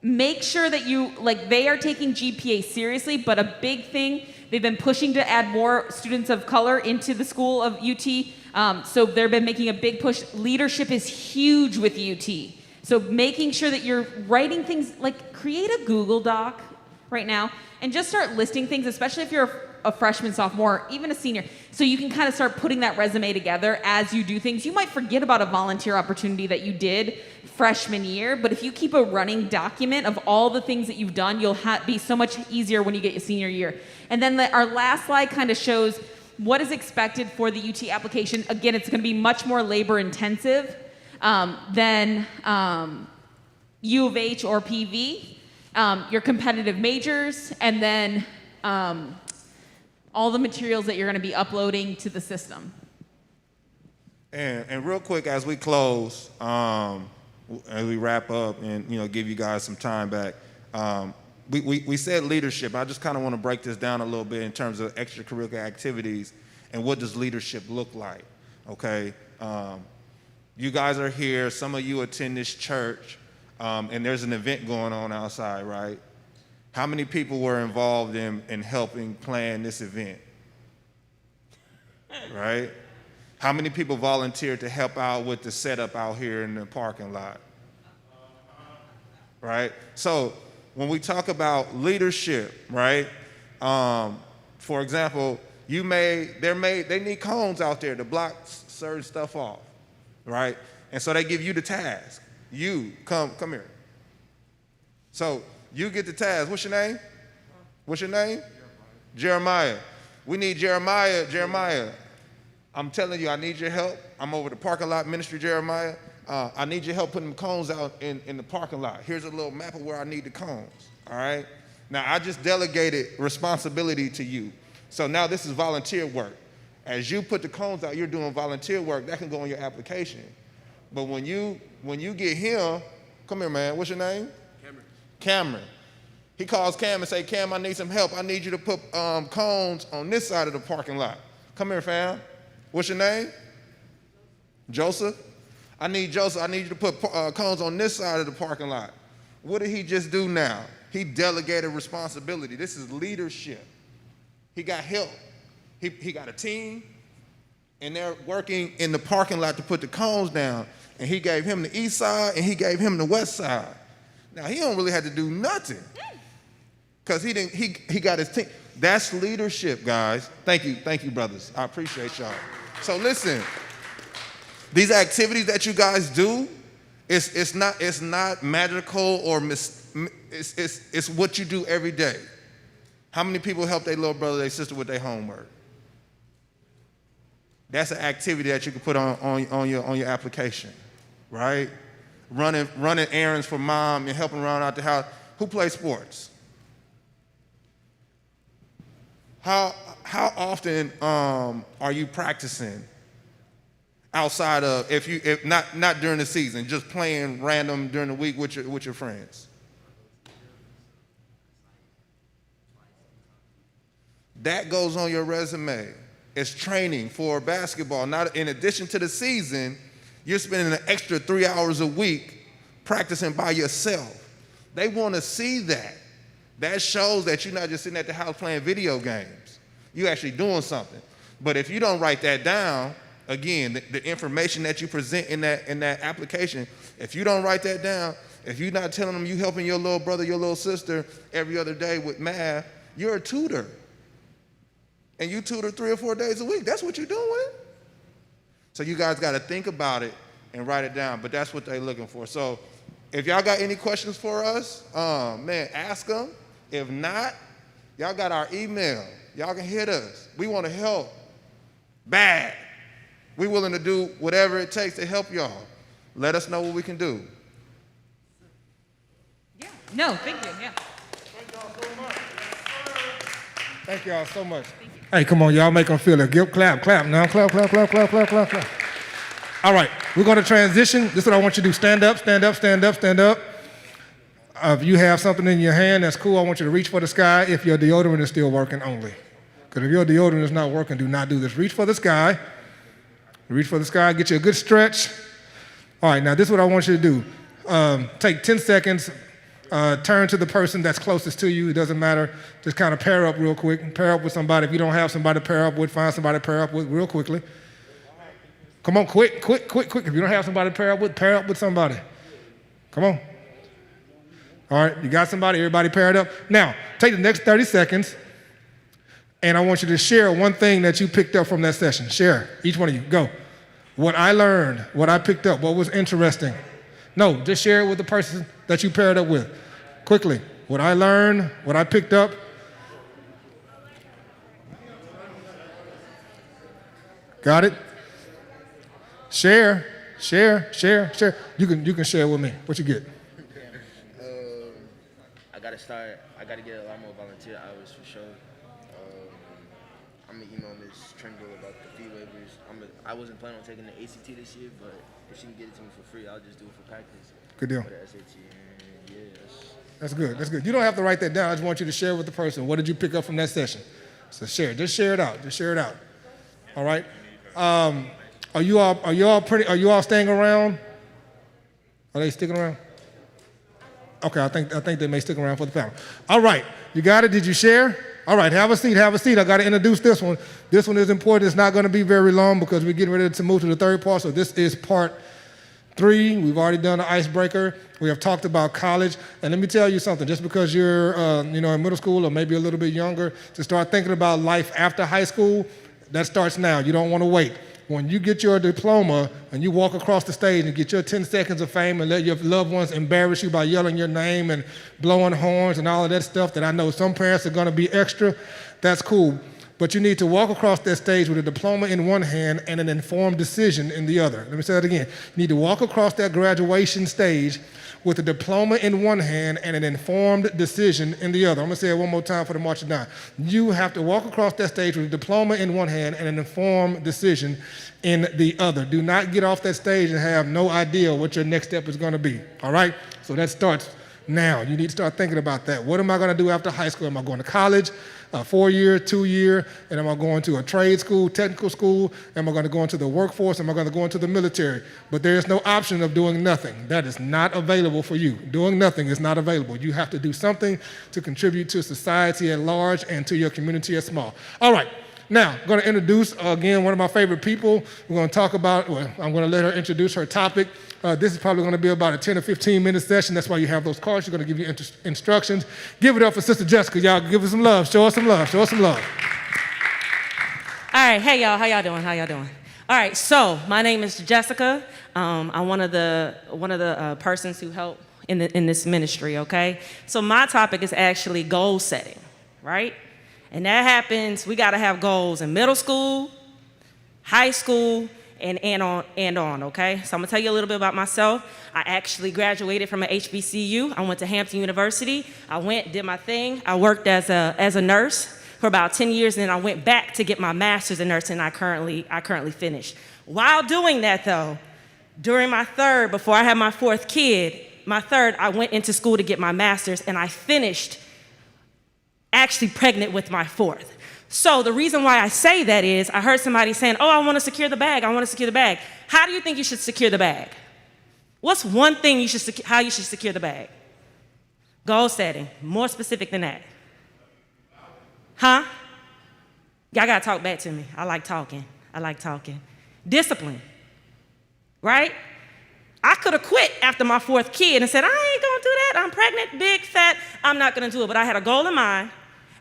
Make sure that they are taking GPA seriously, but a big thing, they've been pushing to add more students of color into the school of UT. So they've been making a big push. Leadership is huge with UT. So making sure that you're writing things, like create a Google Doc right now and just start listing things, especially if you're a freshman, sophomore, even a senior. So you can kind of start putting that resume together as you do things. You might forget about a volunteer opportunity that you did freshman year, but if you keep a running document of all the things that you've done, you'll be so much easier when you get your senior year. And then our last slide kind of shows what is expected for the UT application. Again, it's going to be much more labor intensive than U of H or PV, your competitive majors, and then all the materials that you're going to be uploading to the system. And real quick, as we close, as we wrap up and give you guys some time back, we said leadership. I just kind of want to break this down a little bit in terms of extracurricular activities and what does leadership look like, okay? You guys are here, some of you attend this church, and there's an event going on outside, right? How many people were involved in helping plan this event? Right? How many people volunteered to help out with the setup out here in the parking lot? Right? So when we talk about leadership, right? For example, they need cones out there to block certain stuff off, right? And so they give you the task. You come here. So you get the task. What's your name? What's your name? Jeremiah. We need Jeremiah. Jeremiah, I'm telling you, I need your help. I'm over the parking lot ministry, Jeremiah. I need your help putting the cones out in the parking lot. Here's a little map of where I need the cones, all right? Now, I just delegated responsibility to you. So now this is volunteer work. As you put the cones out, you're doing volunteer work. That can go on your application. But when you get him, come here, man. What's your name? Cameron. He calls Cam and say, Cam, I need some help. I need you to put cones on this side of the parking lot. Come here, fam. What's your name? Joseph. I need Joseph. I need you to put cones on this side of the parking lot. What did he just do now? He delegated responsibility. This is leadership. He got help. He got a team, and they're working in the parking lot to put the cones down. And he gave him the east side, and he gave him the west side. Now, he don't really have to do nothing because he got his team. That's leadership, guys. Thank you, brothers. I appreciate y'all. So listen, these activities that you guys do, it's not magical or it's what you do every day. How many people help their little brother, their sister with their homework? That's an activity that you can put on your application, right? Running errands for mom and helping around out the house. Who plays sports? How often are you practicing outside of if not during the season, just playing random during the week with your friends? That goes on your resume. It's training for basketball. Not in addition to the season, you're spending an extra 3 hours a week practicing by yourself. They want to see that. That shows that you're not just sitting at the house playing video games. You're actually doing something. But if you don't write that down, again, the information that you present in that application, if you don't write that down, if you're not telling them you helping your little brother, your little sister every other day with math, you're a tutor. And you tutor 3 or 4 days a week. That's what you're doing. So you guys got to think about it and write it down. But that's what they're looking for. So if y'all got any questions for us, man, ask them. If not, y'all got our email. Y'all can hit us. We want to help. Bad. We're willing to do whatever it takes to help y'all. Let us know what we can do. Yeah. No, thank you. Yeah. Thank y'all so much. Hey, come on, y'all make them feel it. Give, clap now. Clap. All right, we're going to transition. This is what I want you to do. Stand up. If you have something in your hand, that's cool. I want you to reach for the sky if your deodorant is still working only. Because if your deodorant is not working, do not do this. Reach for the sky. Get you a good stretch. All right, now this is what I want you to do. Take 10 seconds. Turn to the person that's closest to you. It doesn't matter. Just kind of pair up real quick. Pair up with somebody. If you don't have somebody to pair up with, find somebody to pair up with real quickly. Come on, quick. If you don't have somebody to pair up with somebody. Come on. All right, you got somebody, everybody paired up. Now, take the next 30 seconds, and I want you to share one thing that you picked up from that session. Share, each one of you, go. What I learned, what I picked up, what was interesting. No, just share it with the person that you paired up with. Quickly, what I learned, what I picked up. Got it? Share. You can share with me. What you get? I gotta get a lot more volunteer hours for sure. I'm gonna email Ms. Trimble about the fee waivers. I wasn't planning on taking the ACT this year, but if she can get it to me for free, I'll just do it for practice. Good deal. For the SAT, and That's good. You don't have to write that down. I just want you to share with the person. What did you pick up from that session? So share. Just share it out. All right. Are you all staying around? Are they sticking around? Okay, I think they may stick around for the panel. All right, you got it? Did you share? All right, have a seat, have a seat. I got to introduce this one. This one is important. It's not going to be very long because we're getting ready to move to the third part. So this is part 3. We've already done the icebreaker. We have talked about college. And let me tell you something. Just because you're in middle school or maybe a little bit younger, to start thinking about life after high school, that starts now. You don't want to wait. When you get your diploma and you walk across the stage and get your 10 seconds of fame and let your loved ones embarrass you by yelling your name and blowing horns and all of that stuff that I know some parents are going to be extra, that's cool. But you need to walk across that stage with a diploma in one hand and an informed decision in the other. Let me say that again. You need to walk across that graduation stage with a diploma in one hand and an informed decision in the other. I'm going to say it one more time for the March of Nine. You have to walk across that stage with a diploma in one hand and an informed decision in the other. Do not get off that stage and have no idea what your next step is going to be, all right? So that starts now. You need to start thinking about that. What am I going to do after high school? Am I going to college, 4-year, 2-year, and am I going to a trade school, technical school? Am I going to go into the workforce? Am I going to go into the military? But there is no option of doing nothing. That is not available for you. Doing nothing is not available. You have to do something to contribute to society at large and to your community at small. All right. Now, I'm going to introduce, again, one of my favorite people. We're going to talk about, I'm going to let her introduce her topic. This is probably going to be about a 10 or 15-minute session. That's why you have those cards. She's going to give you instructions. Give it up for Sister Jessica. Y'all give her some love. Show her some love. Show her some love. All right. Hey, y'all. How y'all doing? How y'all doing? All right. So my name is Jessica. I'm one of the persons who help in this ministry, okay? So my topic is actually goal setting, right? And that happens, we gotta have goals in middle school, high school, and on, okay? So I'm gonna tell you a little bit about myself. I actually graduated from an HBCU. I went to Hampton University. I did my thing. I worked as a nurse for about 10 years, and then I went back to get my master's in nursing. I currently finished. While doing that though, during my third, before I had my 4th kid, I went into school to get my master's, and I finished actually pregnant with my 4th. So the reason why I say that is I heard somebody saying, oh, I want to secure the bag. I want to secure the bag. How do you think you should secure the bag? What's one thing how you should secure the bag? Goal setting. More specific than that. Huh? Y'all got to talk back to me. I like talking. Discipline. Right? I could have quit after my 4th kid and said, I ain't going to do that. I'm pregnant, big, fat. I'm not going to do it. But I had a goal in mind,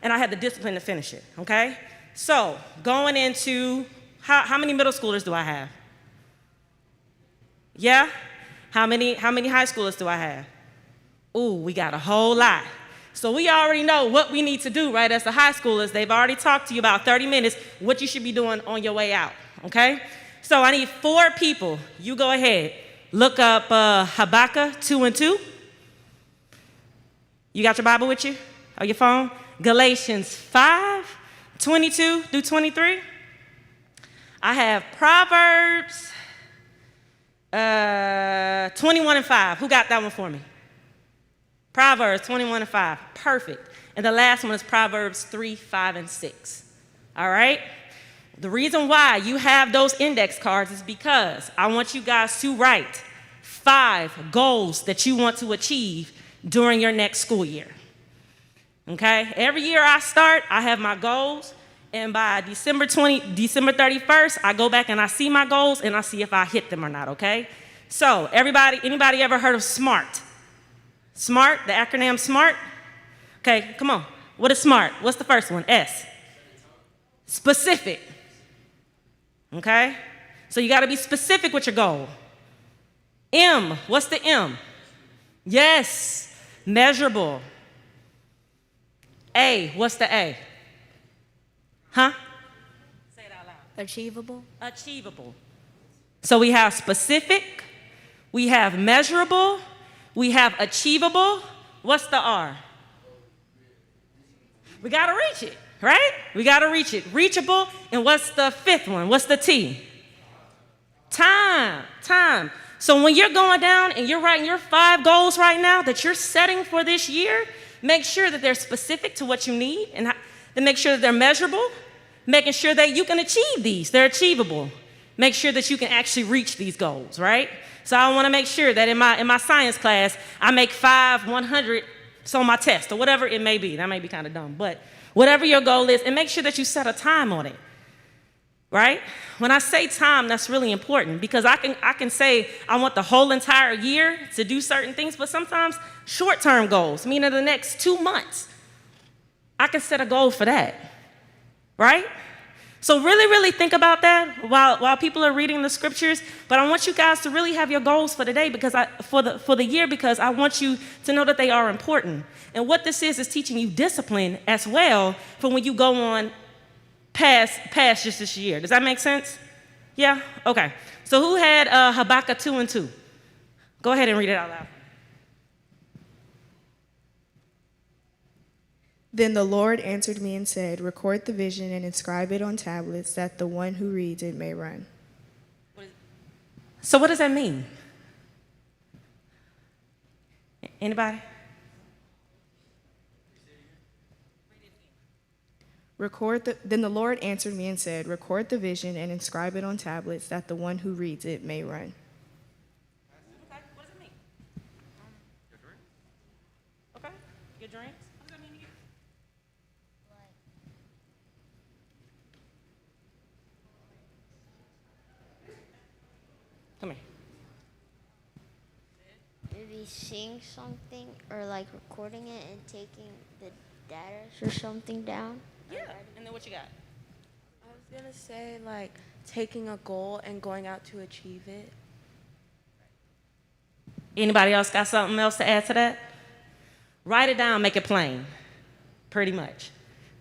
and I had the discipline to finish it, okay? So going into, how many middle schoolers do I have? Yeah? How many high schoolers do I have? Ooh, we got a whole lot. So we already know what we need to do, right? As the high schoolers, they've already talked to you about 30 minutes, what you should be doing on your way out, okay? So I need 4 people. You go ahead. Look up Habakkuk 2:2. You got your Bible with you or your phone? Galatians 5:22-23. I have Proverbs 21:5. Who got that one for me? Proverbs 21:5. Perfect. And the last one is Proverbs 3:5-6. All right? The reason why you have those index cards is because I want you guys to write 5 goals that you want to achieve during your next school year. Okay? Every year I start, I have my goals, and by December 31st, I go back and I see my goals and I see if I hit them or not, okay? So, anybody ever heard of SMART? SMART, the acronym SMART? Okay, come on. What is SMART? What's the first one? S. Specific. Okay? So you got to be specific with your goal. M, what's the M? Yes, measurable. A, what's the A? Huh? Say it out loud. Achievable. Achievable. So we have specific, we have measurable, we have achievable. What's the R? We got to reach it, right? We got to reach it. Reachable, and what's the 5th one? What's the T? Time. So when you're going down and you're writing your 5 goals right now that you're setting for this year, make sure that they're specific to what you need, and then make sure that they're measurable, making sure that you can achieve these. They're achievable. make sure that you can actually reach these goals, right? So I want to make sure that in my science class, I make 100 on my test or whatever it may be. That may be kind of dumb, but whatever your goal is, and make sure that you set a time on it, right? When I say time, that's really important because I can say I want the whole entire year to do certain things, but sometimes short-term goals, meaning the next 2 months, I can set a goal for that, right? So really, really think about that while people are reading the scriptures. But I want you guys to really have your goals for the day for the year because I want you to know that they are important. And what this is teaching you discipline as well for when you go on past just this year. Does that make sense? Yeah? Okay. So who had Habakkuk 2:2? Go ahead and read it out loud. Then the Lord answered me and said, record the vision and inscribe it on tablets that the one who reads it may run. So what does that mean? Anybody? Then the Lord answered me and said, record the vision and inscribe it on tablets that the one who reads it may run. Okay, what does it mean? Your dreams. Okay, your dreams. What does that mean to you? Come here. Maybe seeing something or like recording it and taking the data or something down. Yeah, and then what you got? I was going to say, like, taking a goal and going out to achieve it. Anybody else got something else to add to that? Write it down, make it plain, pretty much.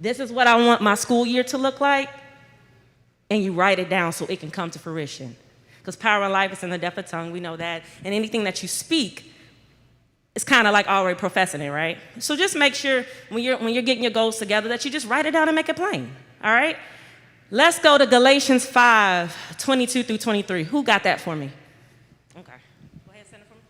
This is what I want my school year to look like, and you write it down so it can come to fruition. Because power and life is in the depth of tongue, we know that, and anything that you speak, it's kind of like already professing it, right? So just make sure when you're getting your goals together that you just write it down and make it plain, all right? Let's go to Galatians 5:22-23. Who got that for me? Okay. Go ahead, send it for me.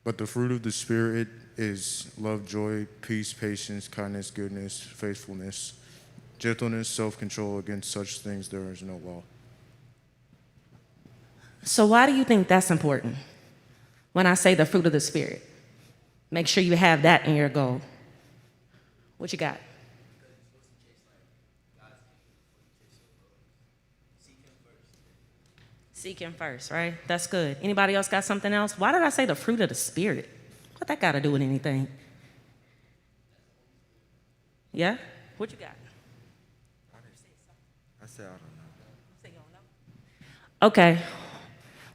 But the fruit of the Spirit is love, joy, peace, patience, kindness, goodness, faithfulness, gentleness, self-control. Against such things there is no law. So why do you think that's important when I say the fruit of the Spirit? Make sure you have that in your goal. What you got? Seek him first, right? That's good. Anybody else got something else? Why did I say the fruit of the Spirit? What that got to do with anything? Yeah? What you got? I said I don't know. Okay.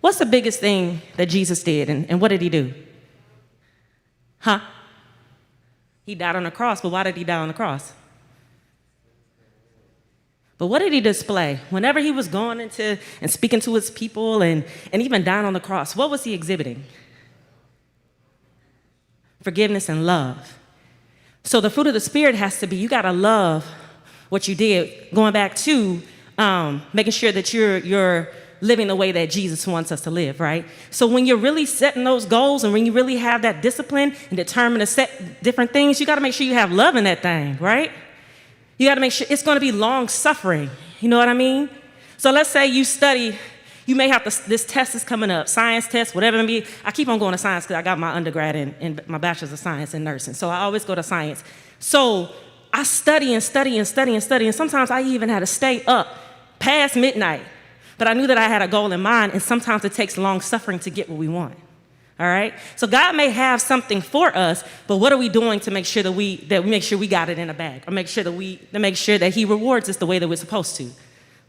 What's the biggest thing that Jesus did, and what did he do? Huh? He died on the cross, but why did he die on the cross? But what did he display? Whenever he was going into and speaking to his people and even dying on the cross, what was he exhibiting? Forgiveness and love. So the fruit of the Spirit has to be, you gotta love what you did, going back to making sure that you're living the way that Jesus wants us to live, right? So when you're really setting those goals and when you really have that discipline and determined to set different things, you gotta make sure you have love in that thing, right? You gotta make sure it's gonna be long suffering, you know what I mean? So let's say you study, you may have to, this test is coming up, science test, whatever it may be. I keep on going to science because I got my undergrad and my bachelor's of science in nursing. So I always go to science. So I study and study and study and study. And sometimes I even had to stay up past midnight. But I knew that I had a goal in mind. And sometimes it takes long suffering to get what we want. All right? So God may have something for us, but what are we doing to make sure that we make sure we got it in a bag, or make sure that He rewards us the way that we're supposed to?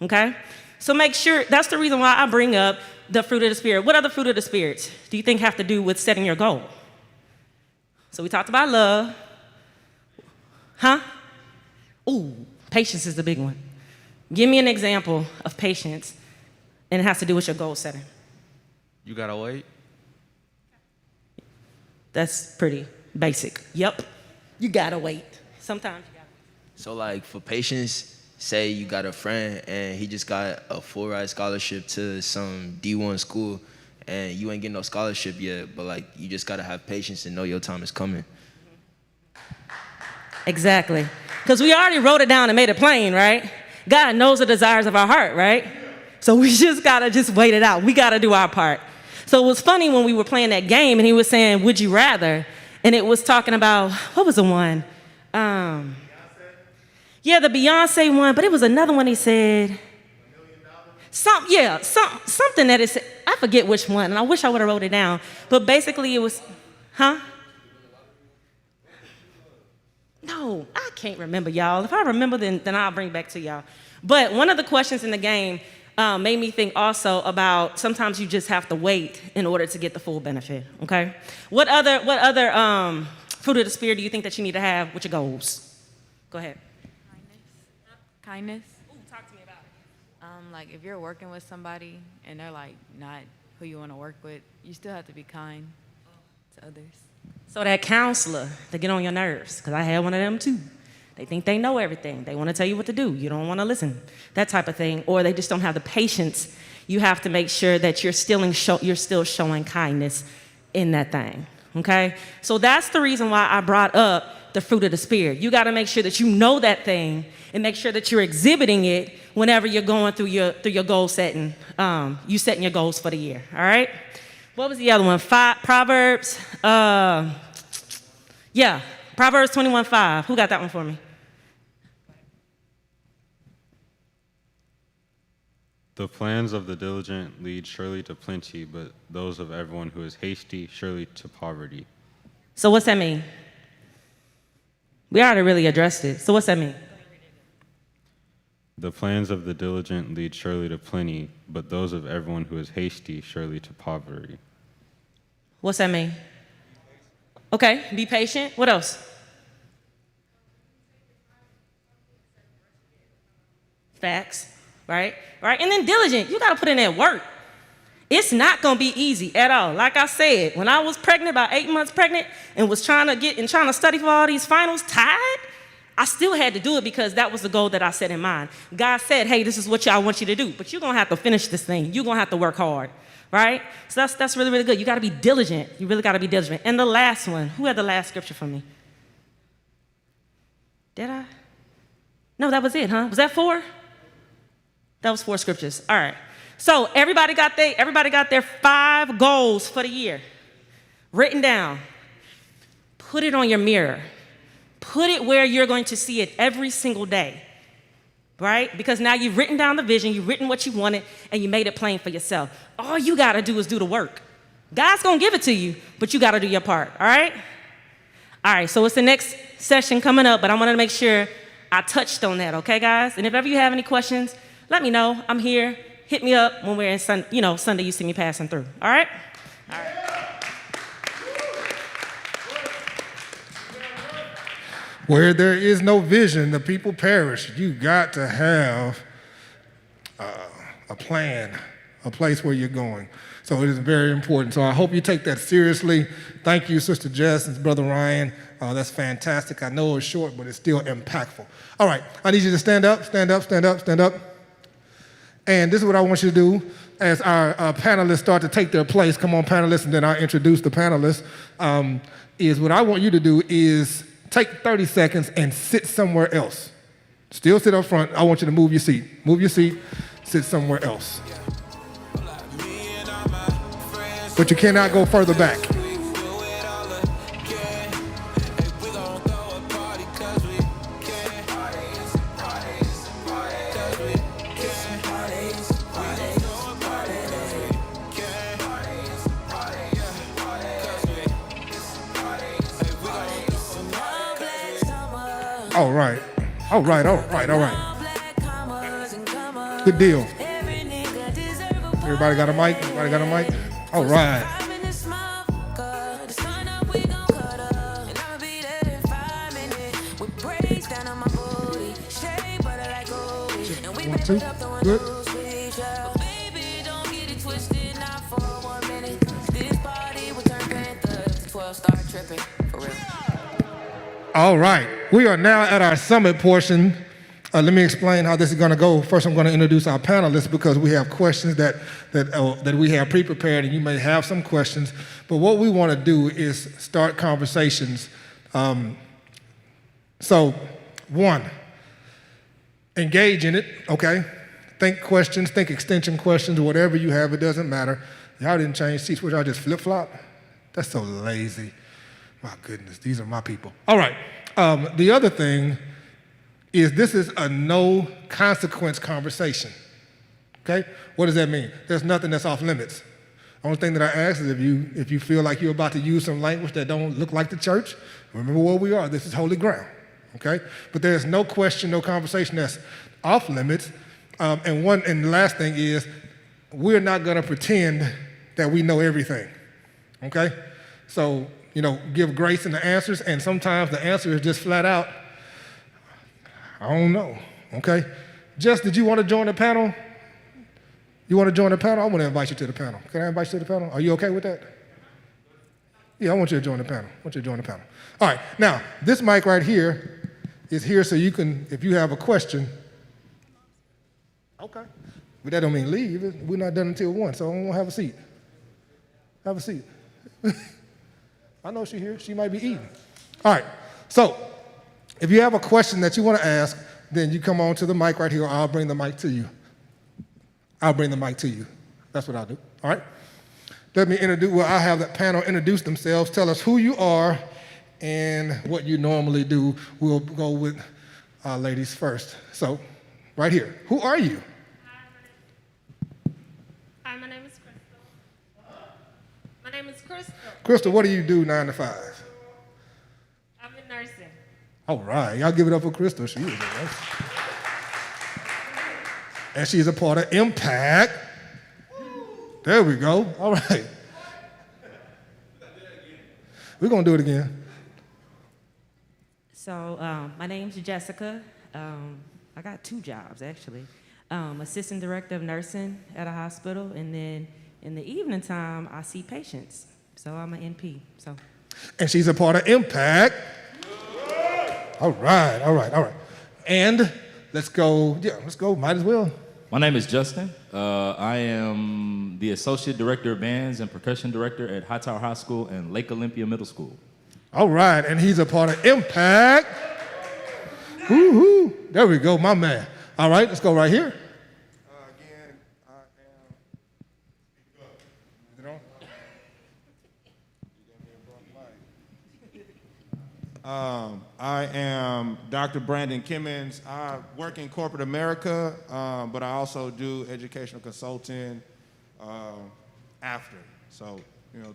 Okay? So make sure, that's the reason why I bring up the fruit of the Spirit. What other fruit of the Spirit do you think have to do with setting your goal? So we talked about love. Huh? Ooh, patience is the big one. Give me an example of patience, and it has to do with your goal setting. You gotta wait. That's pretty basic. Yep, you gotta wait. Sometimes you gotta wait. So like for patience, say you got a friend and he just got a full ride scholarship to some D1 school and you ain't getting no scholarship yet, but like you just gotta have patience and know your time is coming. Exactly. Because we already wrote it down and made it plain, right? God knows the desires of our heart, right? So we just gotta just wait it out. We gotta do our part. So it was funny when we were playing that game and he was saying, would you rather? And it was talking about, what was the one? Yeah, the Beyonce one, but it was another one he said. Something that it said, I forget which one, and I wish I would have wrote it down. But basically it was, No, I can't remember, y'all. If I remember, then I'll bring it back to y'all. But one of the questions in the game made me think also about sometimes you just have to wait in order to get the full benefit, okay? What other fruit of the Spirit do you think that you need to have with your goals? Go ahead. Kindness. Ooh, talk to me about it. Like if you're working with somebody and they're like not who you want to work with, you still have to be kind to others. So that counselor, they get on your nerves, because I had one of them too. They think they know everything. They want to tell you what to do. You don't want to listen, that type of thing. Or they just don't have the patience. You have to make sure that you're still showing kindness in that thing, okay? So that's the reason why I brought up the fruit of the Spirit. You got to make sure that you know that thing and make sure that you're exhibiting it whenever you're going through your goal setting. You setting your goals for the year, all right? What was the other one? Proverbs. Proverbs 21:5. Who got that one for me? The plans of the diligent lead surely to plenty, but those of everyone who is hasty surely to poverty. So what's that mean? We already really addressed it. So what's that mean? The plans of the diligent lead surely to plenty, but those of everyone who is hasty surely to poverty. What's that mean? Okay, be patient. What else? Facts, right? Right? And then diligent. You got to put in that work. It's not going to be easy at all. Like I said, when I was pregnant, about 8 months pregnant, and was trying to study for all these finals, tired, I still had to do it because that was the goal that I set in mind. God said, hey, this is what I want you to do, but you're going to have to finish this thing. You're going to have to work hard, right? So that's really, really good. You got to be diligent. You really got to be diligent. And the last one, who had the last scripture for me? Did I? No, that was it, huh? Was that 4? That was 4 scriptures. All right. So everybody got their 5 goals for the year written down. Put it on your mirror. Put it where you're going to see it every single day, right? Because now you've written down the vision, you've written what you wanted, and you made it plain for yourself. All you got to do is do the work. God's going to give it to you, but you got to do your part, all right? All right, so it's the next session coming up, but I wanted to make sure I touched on that, okay, guys? And if ever you have any questions, let me know. I'm here. Hit me up when we're in Sunday you see me passing through, all right? All right. Where there is no vision, the people perish. You got to have a plan, a place where you're going. So it is very important. So I hope you take that seriously. Thank you, Sister Jess and Brother Ryan. That's fantastic. I know it's short, but it's still impactful. All right, I need you to stand up, stand up, stand up, stand up. And this is what I want you to do as our panelists start to take their place. Come on, panelists, and then I'll introduce the panelists. Is what I want you to do is take 30 seconds and sit somewhere else. Still sit up front. I want you to move your seat. Move your seat, sit somewhere else. But you cannot go further back. All right. Good deal. Everybody got a mic? All right. One, 2, good. All right, we are now at our summit portion. Let me explain how this is going to go. First, I'm going to introduce our panelists because we have questions that we have pre-prepared, and you may have some questions. But what we want to do is start conversations So, one, engage in it, okay? Think questions, think extension questions, whatever you have, it doesn't matter. Y'all didn't change seats, would y'all just flip-flop? That's so lazy. My goodness, these are my people. All right, the other thing is this is a no consequence conversation, okay? What does that mean? There's nothing that's off limits. Only thing that I ask is if you feel like you're about to use some language that don't look like the church, remember where we are. This is holy ground, okay? But there's no question, no conversation that's off limits. And the last thing is we're not going to pretend that we know everything, okay? So, give grace in the answers, and sometimes the answer is just flat out, I don't know, okay? Jess, did you want to join the panel? You want to join the panel? I want to invite you to the panel. Can I invite you to the panel? Are you okay with that? Yeah, I want you to join the panel. All right, now, this mic right here is here so you can, if you have a question. Okay. But that don't mean leave. We're not done until 1, so I'm going to have a seat. Have a seat. I know she's here. She might be eating. All right, so if you have a question that you want to ask, then you come on to the mic right here, or I'll bring the mic to you. That's what I'll do, all right? I'll have that panel introduce themselves, tell us who you are and what you normally do. We'll go with our ladies first. So, right here, who are you? Hi, my name is Crystal. Crystal, what do you do 9 to 5? I'm in nursing. All right, y'all give it up for Crystal. She is a nurse. And she's a part of Impact. There we go. All right. We're going to do it again. So my name's Jessica. I got 2 jobs, actually. Assistant director of nursing at a hospital, and then in the evening time, I see patients. So I'm an NP. And she's a part of Impact. All right. And let's go, might as well. My name is Justin. I am the Associate Director of Bands and Percussion Director at Hightower High School and Lake Olympia Middle School. All right, and he's a part of Impact. Woo-hoo. There we go, my man. All right, let's go right here. I am Dr. Brandon Kimmons. I work in corporate America, but I also do educational consulting after. So,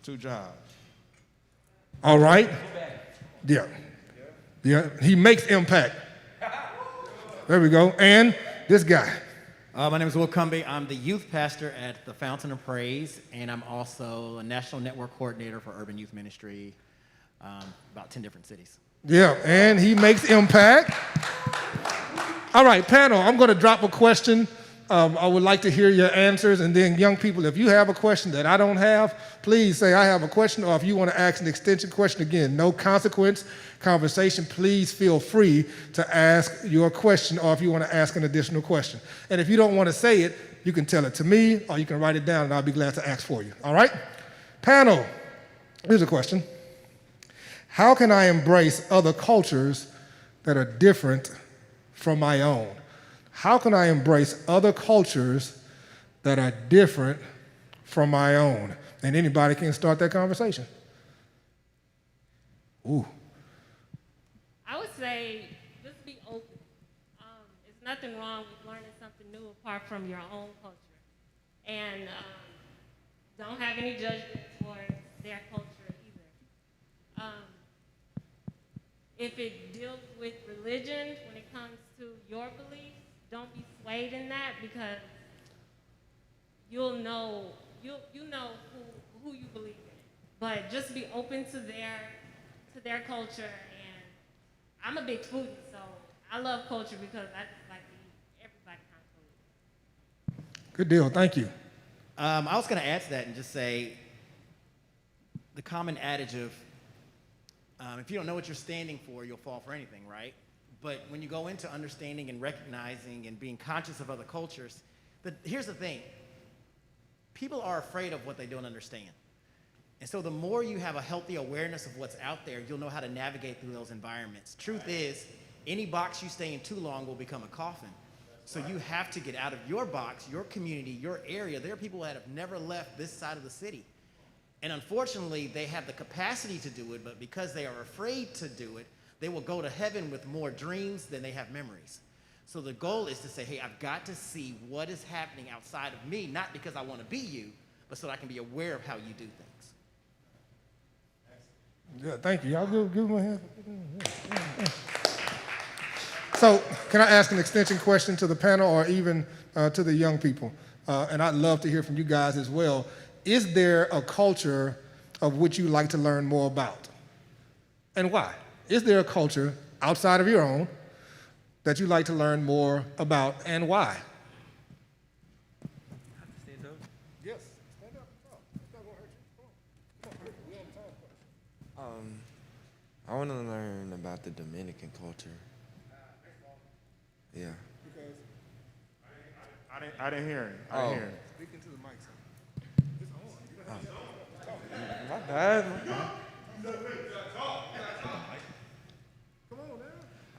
2 jobs. All right. Yeah. He makes impact. There we go. And this guy. My name is Will Cumbie. I'm the youth pastor at the Fountain of Praise, and I'm also a national network coordinator for Urban Youth Ministry, about 10 different cities. Yeah, and he makes impact. All right, panel, I'm going to drop a question. I would like to hear your answers, and then young people, if you have a question that I don't have, please say I have a question, or if you want to ask an extension question, again, no consequence conversation, please feel free to ask your question, or if you want to ask an additional question. And if you don't want to say it, you can tell it to me, or you can write it down, and I'll be glad to ask for you, all right? Panel, here's a question. How can I embrace other cultures that are different from my own? How can I embrace other cultures that are different from my own? And anybody can start that conversation. Ooh. I would say just be open. There's nothing wrong with learning something new apart from your own culture. And don't have any judgment towards their culture either. If it deals with religion, when it comes to your beliefs, don't be swayed in that, because you'll know you know who you believe in. But just be open to their culture. And I'm a big foodie, so I love culture because I just like to eat everybody kind of food. Good deal. Thank you. I was going to add to that and just say the common adage of if you don't know what you're standing for, you'll fall for anything, right? But when you go into understanding and recognizing and being conscious of other cultures, here's the thing. People are afraid of what they don't understand. And so the more you have a healthy awareness of what's out there, you'll know how to navigate through those environments. Truth is, any box you stay in too long will become a coffin. So you have to get out of your box, your community, your area. There are people that have never left this side of the city. And unfortunately, they have the capacity to do it, but because they are afraid to do it, they will go to heaven with more dreams than they have memories. So the goal is to say, hey, I've got to see what is happening outside of me, not because I want to be you, but so that I can be aware of how you do things. Yeah, thank you. Y'all give them a hand. So can I ask an extension question to the panel or even to the young people? And I'd love to hear from you guys as well. Is there a culture of which you like to learn more about? And why? Is there a culture outside of your own that you like to learn more about and why? Yes, stand up. I want to learn about the Dominican culture. Yeah. I didn't hear it. I didn't hear it. Speaking to the mic, sir. My bad.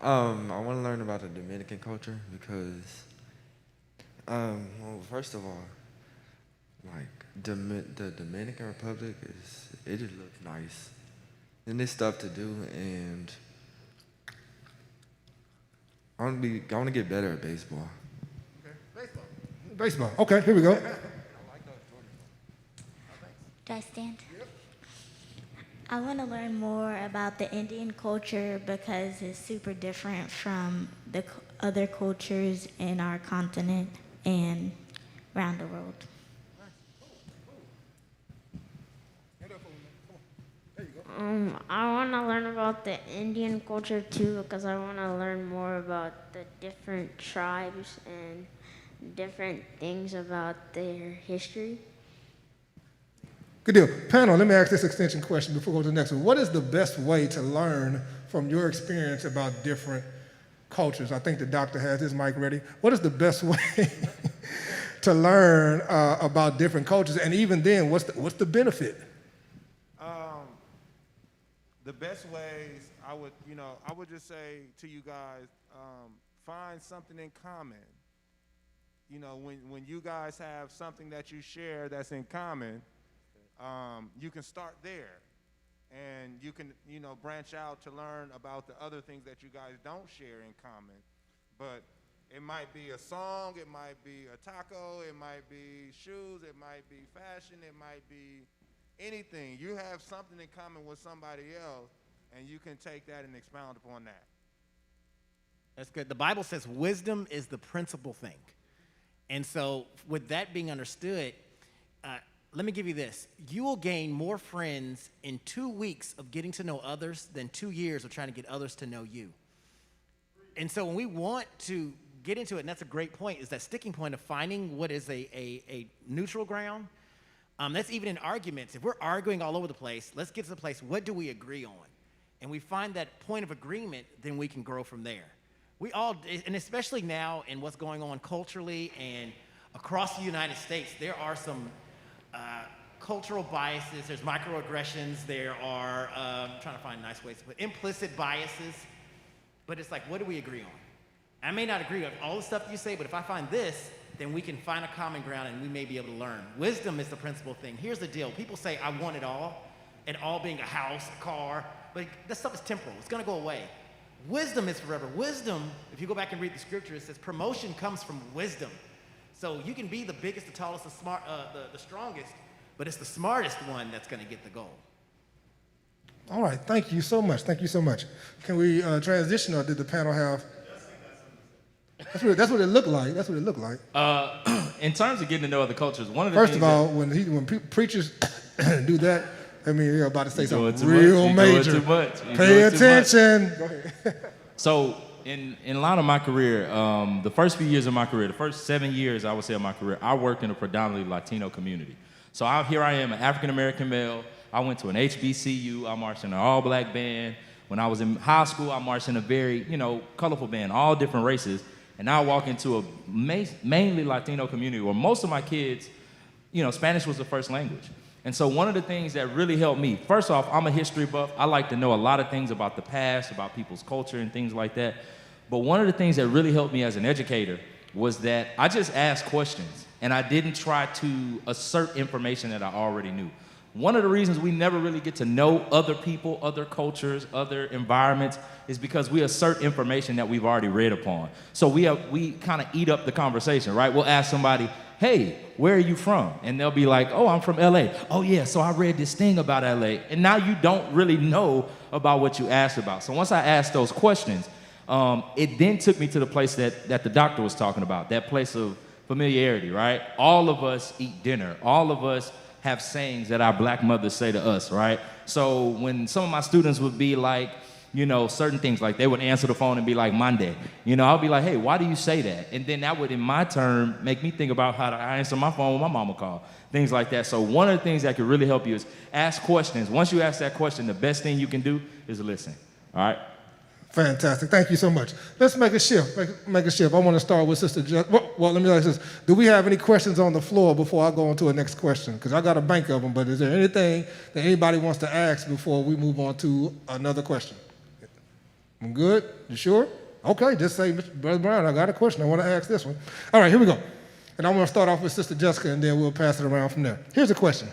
I want to learn about the Dominican culture because, well, first of all, like the Dominican Republic it just looks nice, and there's stuff to do, and I want to get better at baseball. Baseball. Okay, here we go. Do I stand? I want to learn more about the Indian culture because it's super different from the other cultures in our continent and around the world. I want to learn about the Indian culture too because I want to learn more about the different tribes and different things about their history. Good deal. Panel, let me ask this extension question before we go to the next one. What is the best way to learn from your experience about different cultures? I think the doctor has his mic ready. What is the best way to learn about different cultures? And even then, what's the benefit? The best ways I would just say to you guys, find something in common. You know, when you guys have something that you share that's in common, you can start there, and you can, branch out to learn about the other things that you guys don't share in common. But it might be a song, it might be a taco, it might be shoes, it might be fashion, it might be anything. You have something in common with somebody else, and you can take that and expound upon that. That's good. The Bible says wisdom is the principal thing. And so with that being understood, let me give you this. You will gain more friends in 2 weeks of getting to know others than 2 years of trying to get others to know you. And so when we want to get into it, and that's a great point, is that sticking point of finding what is a neutral ground. That's even in arguments. If we're arguing all over the place, let's get to the place, what do we agree on? And we find that point of agreement, then we can grow from there. We all, and especially now in what's going on culturally and across the United States, there are some cultural biases, there's microaggressions, there are, I'm trying to find nice ways to put it, implicit biases, but it's like, what do we agree on? I may not agree with all the stuff you say, but if I find this, then we can find a common ground and we may be able to learn. Wisdom is the principal thing. Here's the deal. People say, I want it all, and all being a house, a car, but that stuff is temporal. It's gonna go away. Wisdom is forever. Wisdom, if you go back and read the scripture, it says promotion comes from wisdom. So you can be the biggest, the tallest, the smart, the strongest, but it's the smartest one that's gonna get the goal. All right, thank you so much. Thank you so much. Can we transition, or did the panel have? That's what it looked like. That's what it looked like. In terms of getting to know other cultures, one of the First things of all, when preachers do that, I mean, you're about to say something too real much. major. You're doing too much. Pay attention. Go ahead. So in a lot of my career, the first few years of my career, the first 7 years, I would say, of my career, I worked in a predominantly Latino community. So here I am, an African-American male. I went to an HBCU. I marched in an all-black band. When I was in high school, I marched in a very, colorful band, all different races. And now I walk into a mainly Latino community where most of my kids, Spanish was the first language. And so one of the things that really helped me, first off, I'm a history buff. I like to know a lot of things about the past, about people's culture and things like that. But one of the things that really helped me as an educator was that I just asked questions and I didn't try to assert information that I already knew. One of the reasons we never really get to know other people, other cultures, other environments is because we assert information that we've already read upon. So we kind of eat up the conversation, right? We'll ask somebody, hey, where are you from? And they'll be like, oh, I'm from LA. Oh yeah, so I read this thing about LA. And now you don't really know about what you asked about. So once I asked those questions, it then took me to the place that the doctor was talking about, that place of familiarity, right? All of us eat dinner. All of us have sayings that our black mothers say to us, right? So when some of my students would be like, you know, certain things, like they would answer the phone and be like, Monday, you know, I'll be like, hey, why do you say that? And then that would, in my turn, make me think about how to answer my phone when my mama called, things like that. So one of the things that could really help you is ask questions. Once you ask that question, the best thing you can do is listen, all right? Fantastic. Thank you so much. Let's make a shift. Make a shift. I want to start with Sister well, let me ask this. Do we have any questions on the floor before I go on to the next question? Because I got a bank of them, but is there anything that anybody wants to ask before we move on to another question? I'm good? You sure? Okay, just say, Brother Brown, I got a question. I want to ask this one. All right, here we go. And I'm going to start off with Sister Jessica, and then we'll pass it around from there. Here's a question.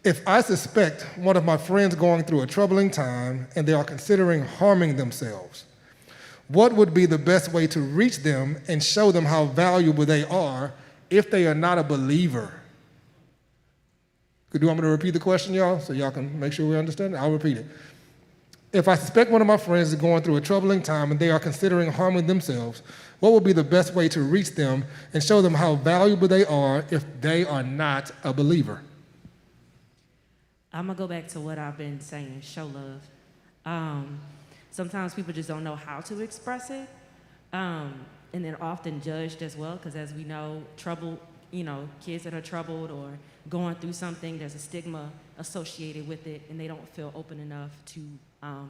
If I suspect one of my friends going through a troubling time and they are considering harming themselves, what would be the best way to reach them and show them how valuable they are if they are not a believer? Do you want me to repeat the question, y'all, so y'all can make sure we understand it? I'll repeat it. If I suspect one of my friends is going through a troubling time and they are considering harming themselves, what would be the best way to reach them and show them how valuable they are if they are not a believer? I'm gonna go back to what I've been saying, show love. Sometimes people just don't know how to express it, and they're often judged as well, because as we know, kids that are troubled or going through something, there's a stigma associated with it, and they don't feel open enough to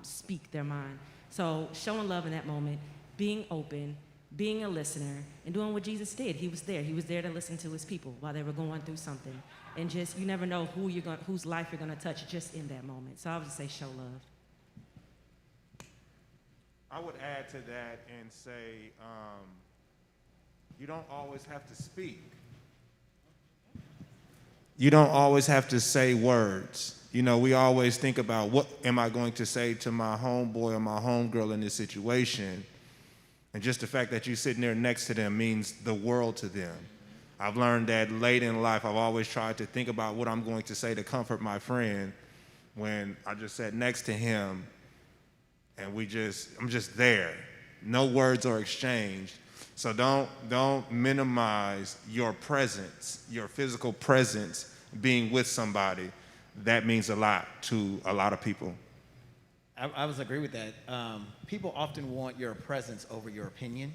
speak their mind. So showing love in that moment, being open, being a listener, and doing what Jesus did. He was there. He was there to listen to his people while they were going through something. And just, you never know whose life you're going to touch just in that moment. So I would just say show love. I would add to that and say, you don't always have to speak. You don't always have to say words. You know, we always think about what am I going to say to my homeboy or my homegirl in this situation. And just the fact that you're sitting there next to them means the world to them. I've learned that late in life, I've always tried to think about what I'm going to say to comfort my friend when I just sat next to him and I'm just there. No words are exchanged. So don't minimize your presence, your physical presence being with somebody. That means a lot to a lot of people. I would agree with that. People often want your presence over your opinion.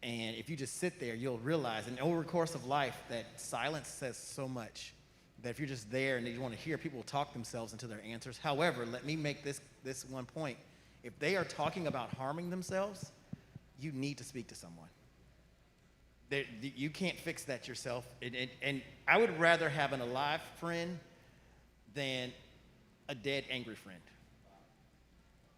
And if you just sit there, you'll realize, and over the course of life, that silence says so much. That if you're just there and you want to hear people talk themselves into their answers. However, let me make this one point. If they are talking about harming themselves, you need to speak to someone. You can't fix that yourself. And I would rather have an alive friend than a dead, angry friend.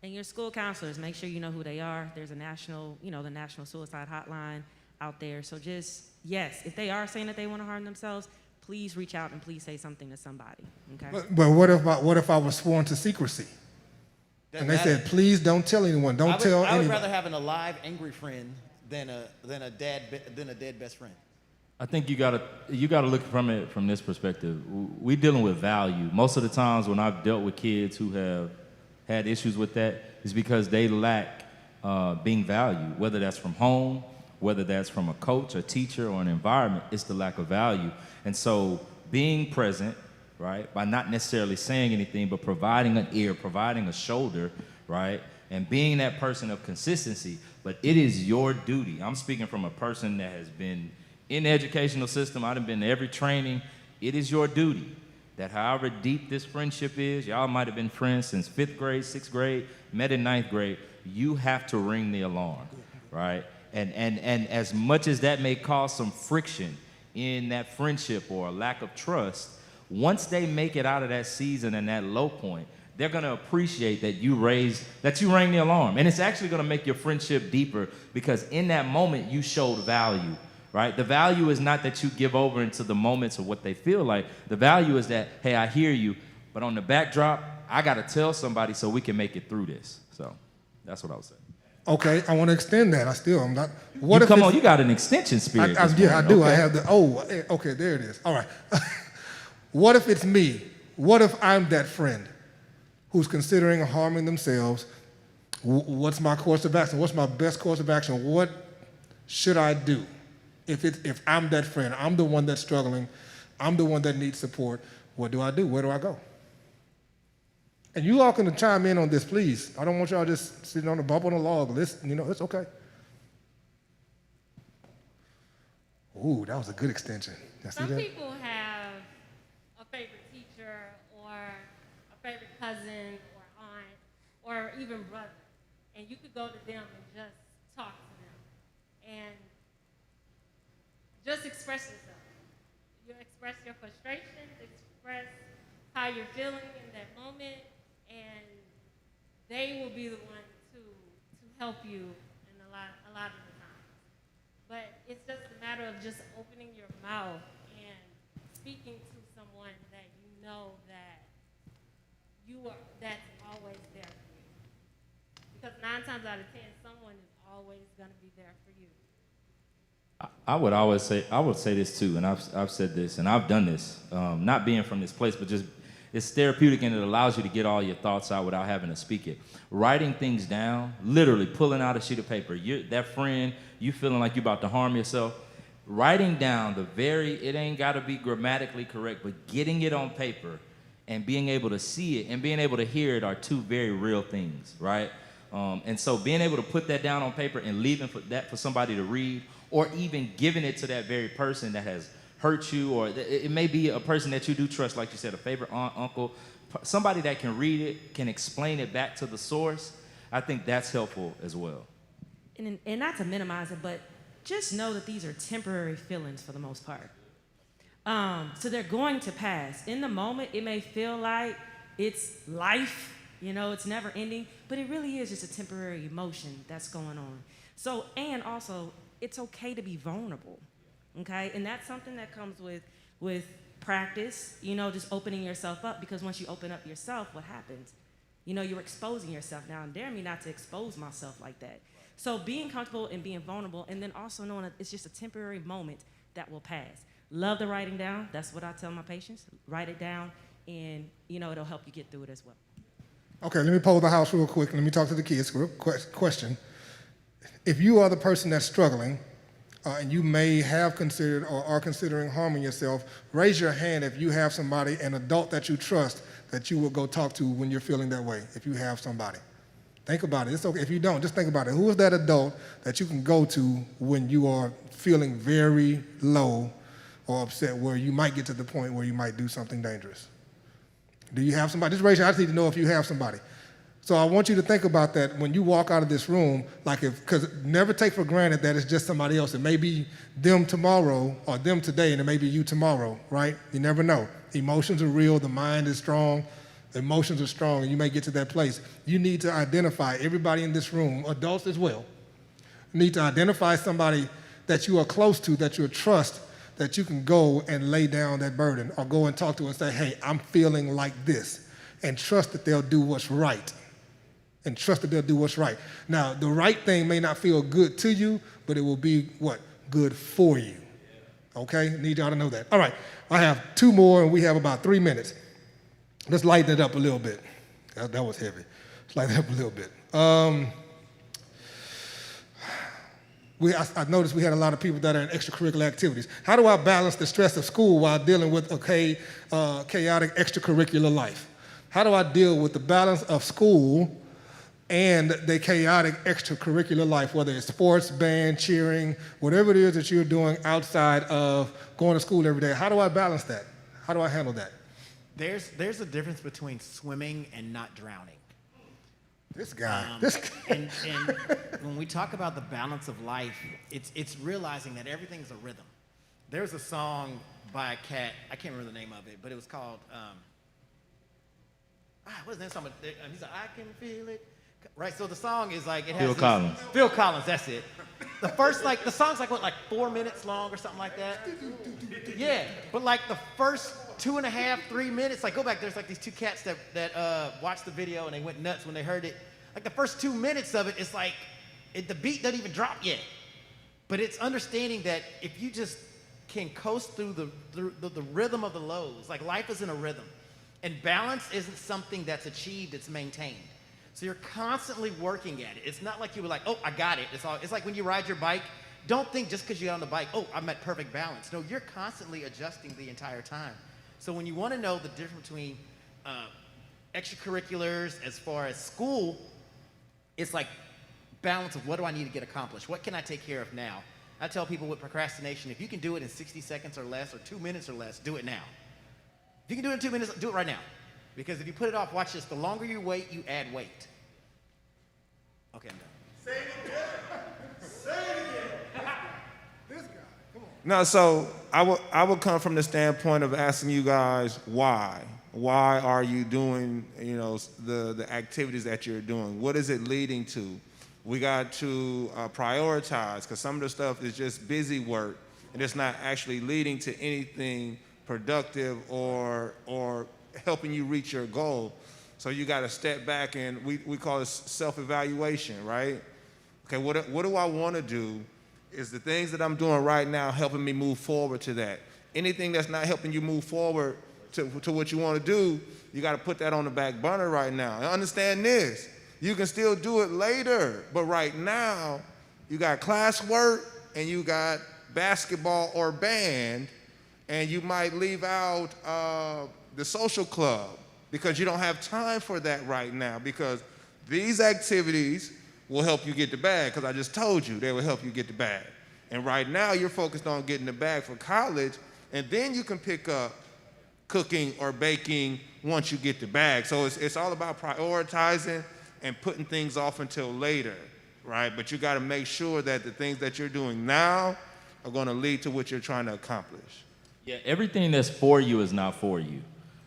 And your school counselors, make sure you know who they are. There's a national, the National Suicide Hotline out there. So just, yes, if they are saying that they want to harm themselves, please reach out and please say something to somebody, okay? But what if I was sworn to secrecy? And they said, please don't tell anyone, don't tell anyone. I would rather have an alive, angry friend than a dead best friend. I think you gotta look from it from this perspective. We're dealing with value. Most of the times when I've dealt with kids who have had issues with that is because they lack being valued, whether that's from home, whether that's from a coach, a teacher, or an environment. It's the lack of value. And so being present, right, by not necessarily saying anything, but providing an ear, providing a shoulder, right, and being that person of consistency. But it is your duty. I'm speaking from a person that has been in the educational system. I've been to every training. It is your duty that however deep this friendship is, y'all might have been friends since 5th grade, 6th grade, met in 9th grade, you have to ring the alarm, right? And as much as that may cause some friction in that friendship or a lack of trust, once they make it out of that season and that low point, they're gonna appreciate that you rang the alarm. And it's actually gonna make your friendship deeper because in that moment you showed value, right? The value is not that you give over into the moments of what they feel like. The value is that, hey, I hear you, but on the backdrop, I gotta tell somebody so we can make it through this. So that's what I was saying. Okay, I want to extend that. I'm not. You got an extension spirit. Yeah, I do. Okay. I have okay, there it is. All right. What if it's me? What if I'm that friend who's considering harming themselves? What's my course of action? What's my best course of action? What should I do? If I'm that friend, I'm the one that's struggling, I'm the one that needs support, what do I do? Where do I go? And you all can chime in on this, please. I don't want y'all just sitting on the bump on the log. Listen, it's okay. Ooh, that was a good extension. Y'all see Some that? people have a favorite teacher or a favorite cousin or aunt or even brother, and you could go to them and just talk to them and just express yourself. You express your frustrations, express how you're feeling in that moment, and they will be the one to help you in a lot of the times. But it's just a matter of just opening your mouth and speaking to someone that you know that's always there for you. Because 9 times out of 10, someone is always going to be there for you. I would say this too, and I've said this, and I've done this, not being from this place, but just it's therapeutic and it allows you to get all your thoughts out without having to speak it. Writing things down, literally pulling out a sheet of paper. That friend, you feeling like you're about to harm yourself, writing down it ain't got to be grammatically correct, but getting it on paper and being able to see it and being able to hear it are two very real things, right? And so being able to put that down on paper and leaving for somebody to read, or even giving it to that very person that has hurt you, or it may be a person that you do trust, like you said, a favorite aunt, uncle, somebody that can read it, can explain it back to the source. I think that's helpful as well. And not to minimize it, but just know that these are temporary feelings for the most part. So they're going to pass. In the moment, it may feel like it's life, it's never ending, but it really is just a temporary emotion that's going on. So, and also, it's okay to be vulnerable, okay? And that's something that comes with practice, just opening yourself up, because once you open up yourself, what happens? You're exposing yourself. Now, dare me not to expose myself like that. So being comfortable and being vulnerable, and then also knowing that it's just a temporary moment that will pass. Love the writing down. That's what I tell my patients. Write it down, and it'll help you get through it as well. Okay, let me poll the house real quick. Let me talk to the kids. Question. If you are the person that's struggling, and you may have considered or are considering harming yourself, raise your hand if you have somebody, an adult that you trust, that you will go talk to when you're feeling that way, if you have somebody. Think about it. It's okay. If you don't, just think about it. Who is that adult that you can go to when you are feeling very low or upset, where you might get to the point where you might do something dangerous? Do you have somebody? Just raise your hand. I just need to know if you have somebody. So I want you to think about that when you walk out of this room, because never take for granted that it's just somebody else. It may be them tomorrow or them today, and it may be you tomorrow, right? You never know. Emotions are real. The mind is strong. Emotions are strong, and you may get to that place. You need to identify, everybody in this room, adults as well, need to identify somebody that you are close to, that you trust, that you can go and lay down that burden, or go and talk to and say, hey, I'm feeling like this, and trust that they'll do what's right. And trust that they'll do what's right. Now, the right thing may not feel good to you, but it will be what? Good for you. Okay? Need y'all to know that. All right, I have 2 more, and we have about 3 minutes. Let's lighten it up a little bit. That was heavy. Let's lighten it up a little bit. I noticed we had a lot of people that are in extracurricular activities. How do I balance the stress of school while dealing with a chaotic extracurricular life? How do I deal with the balance of school and the chaotic extracurricular life, whether it's sports, band, cheering, whatever it is that you're doing outside of going to school every day? How do I balance that? How do I handle that? There's a difference between swimming and not drowning. This guy. And when we talk about the balance of life, it's realizing that everything's a rhythm. There's a song by a cat, I can't remember the name of it, but it was called, what is that song? He's like, I can feel it. Right, so the song is like, it has Phil Collins. Phil Collins, that's it. The first, like, the song's like, what, like 4 minutes long or something like that? Yeah, but like the first 2.5, 3 minutes, like go back, there's like these two cats that watched the video and they went nuts when they heard it. Like the first 2 minutes of it, it's like, the beat doesn't even drop yet. But it's understanding that if you just can coast through the rhythm of the lows, like life is in a rhythm. And balance isn't something that's achieved, it's maintained. So you're constantly working at it. It's not like you were like, oh, I got it. It's like when you ride your bike, don't think just because you're on the bike, oh, I'm at perfect balance. No, you're constantly adjusting the entire time. So when you want to know the difference between extracurriculars as far as school, it's like balance of what do I need to get accomplished? What can I take care of now? I tell people with procrastination, if you can do it in 60 seconds or less or 2 minutes or less, do it now. If you can do it in 2 minutes, do it right now. Because if you put it off, watch this, the longer you wait, you add weight. Okay, I'm done. Say it again. Say it again. This guy, come on. No, so I would come from the standpoint of asking you guys why. Why are you doing, the activities that you're doing? What is it leading to? We got to prioritize, because some of the stuff is just busy work, and it's not actually leading to anything productive or helping you reach your goal. So you got to step back, and we call it self-evaluation, right? Okay, what do I want to do? Is the things that I'm doing right now helping me move forward to that? Anything that's not helping you move forward to what you want to do, you got to put that on the back burner right now. And understand this, you can still do it later, but right now, you got classwork and you got basketball or band, and you might leave out the social club because you don't have time for that right now, because these activities will help you get the bag, because I just told you they will help you get the bag. And right now you're focused on getting the bag for college, and then you can pick up cooking or baking once you get the bag. So it's all about prioritizing and putting things off until later, right? But you got to make sure that the things that you're doing now are going to lead to what you're trying to accomplish. Yeah, everything that's for you is not for you,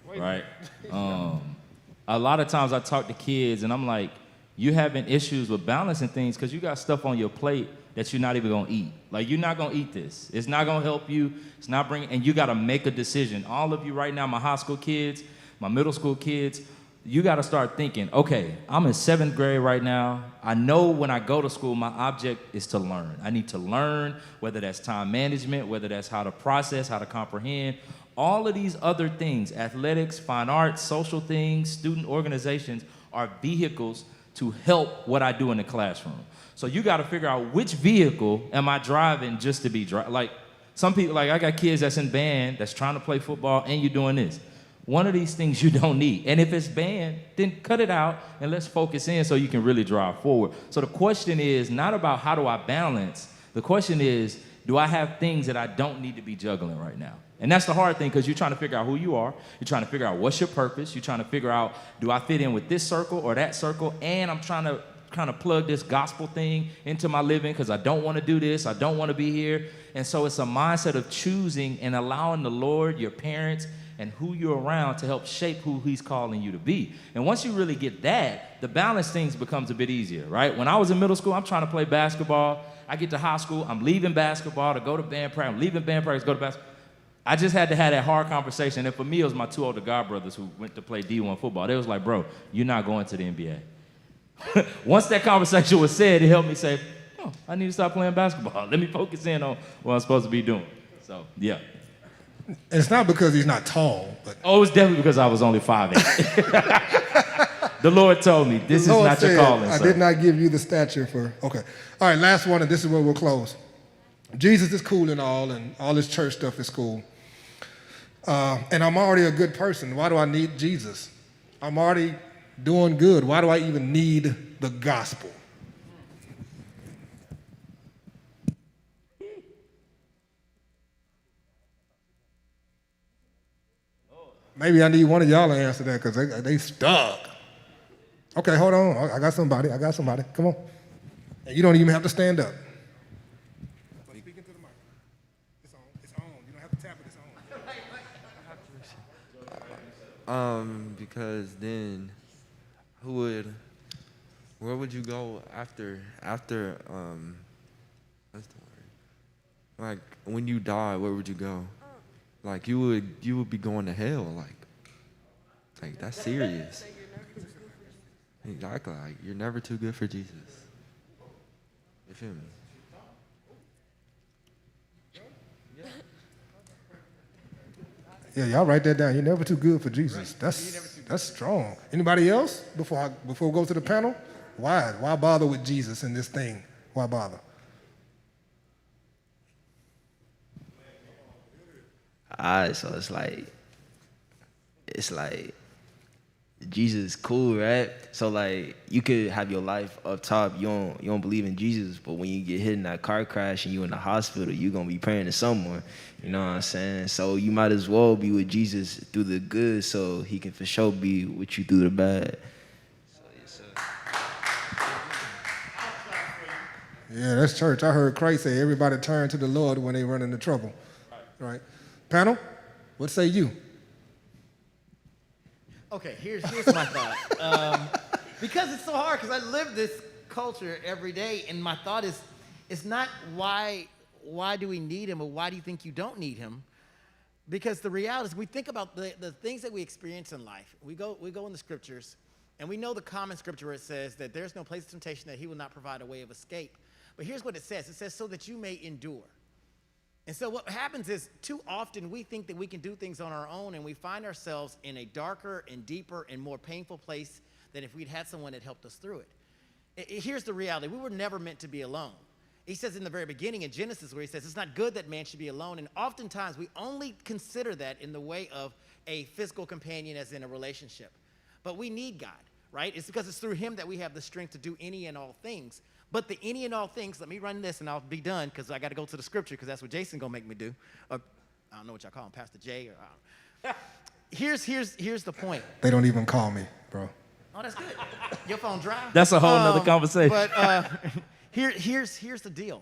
right? A lot of times I talk to kids and I'm like, you having issues with balancing things because you got stuff on your plate that you're not even gonna eat. Like, you're not gonna eat this. It's not gonna help you. It's not bringing, and you gotta make a decision. All of you right now, my high school kids, my middle school kids, you gotta start thinking, okay, I'm in 7th grade right now. I know when I go to school, my object is to learn. I need to learn, whether that's time management, whether that's how to process, how to comprehend. All of these other things, athletics, fine arts, social things, student organizations, are vehicles to help what I do in the classroom. So you got to figure out which vehicle am I driving just to be driving. Like, some people, like, I got kids that's in band that's trying to play football and you're doing this. One of these things you don't need. And if it's band, then cut it out and let's focus in so you can really drive forward. So the question is not about how do I balance. The question is, do I have things that I don't need to be juggling right now? And that's the hard thing, because you're trying to figure out who you are. You're trying to figure out what's your purpose. You're trying to figure out, do I fit in with this circle or that circle? And I'm trying to kind of plug this gospel thing into my living because I don't want to do this. I don't want to be here. And so it's a mindset of choosing and allowing the Lord, your parents, and who you're around to help shape who he's calling you to be. And once you really get that, the balance things becomes a bit easier, right? When I was in middle school, I'm trying to play basketball. I get to high school, I'm leaving basketball to go to band practice. I'm leaving band practice to go to basketball. I just had to have that hard conversation. And for me, it was my 2 older godbrothers who went to play D1 football. They was like, bro, you're not going to the NBA. Once that conversation was said, it helped me say, oh, I need to stop playing basketball. Let me focus in on what I'm supposed to be doing. So, yeah. And it's not because he's not tall, but oh, it was definitely because I was only 5'8". The Lord told me, this is not your calling, I sir. did not give you the stature for, okay. All right, last one, and this is where we'll close. Jesus is cool and all this church stuff is cool. And I'm already a good person. Why do I need Jesus? I'm already doing good. Why do I even need the gospel? Maybe I need one of y'all to answer that because they stuck. Okay, hold on. I got somebody. Come on. And you don't even have to stand up. Speak into the mic. It's on. Because then, where would you go after, what's the word? Like, when you die, where would you go? Like, you would be going to hell, like that's serious. Exactly, like, you're never too good for Jesus. You feel me? Yeah, y'all write that down. You're never too good for Jesus. That's strong. Anybody else before we go to the panel? Why bother with Jesus in this thing? Why bother? So it's like Jesus is cool, right? So like you could have your life up top, you don't believe in Jesus, but when you get hit in that car crash and you in the hospital, you're gonna be praying to someone. You know what I'm saying? So you might as well be with Jesus through the good, so he can for sure be with you through the bad. Yeah, that's church. I heard Christ say everybody turn to the Lord when they run into trouble. Right? Panel, what say you? Okay, here's my thought. Because it's so hard, because I live this culture every day, and my thought is, it's not why do we need him, or why do you think you don't need him? Because the reality is, we think about the things that we experience in life. We go in the scriptures, and we know the common scripture where it says that there's no place of temptation that he will not provide a way of escape. But here's what it says. It says, so that you may endure. And so what happens is, too often we think that we can do things on our own, and we find ourselves in a darker and deeper and more painful place than if we'd had someone that helped us through it. Here's the reality. We were never meant to be alone. He says in the very beginning in Genesis, where he says, it's not good that man should be alone. And oftentimes we only consider that in the way of a physical companion, as in a relationship. But we need God, right? It's because it's through him that we have the strength to do any and all things. But the any and all things, let me run this and I'll be done, because I got to go to the scripture, because that's what Jason going to make me do. I don't know what y'all call him, Pastor Jay. Here's the point. They don't even call me, bro. Oh, that's good. Your phone dry? That's a whole nother conversation. But here's the deal.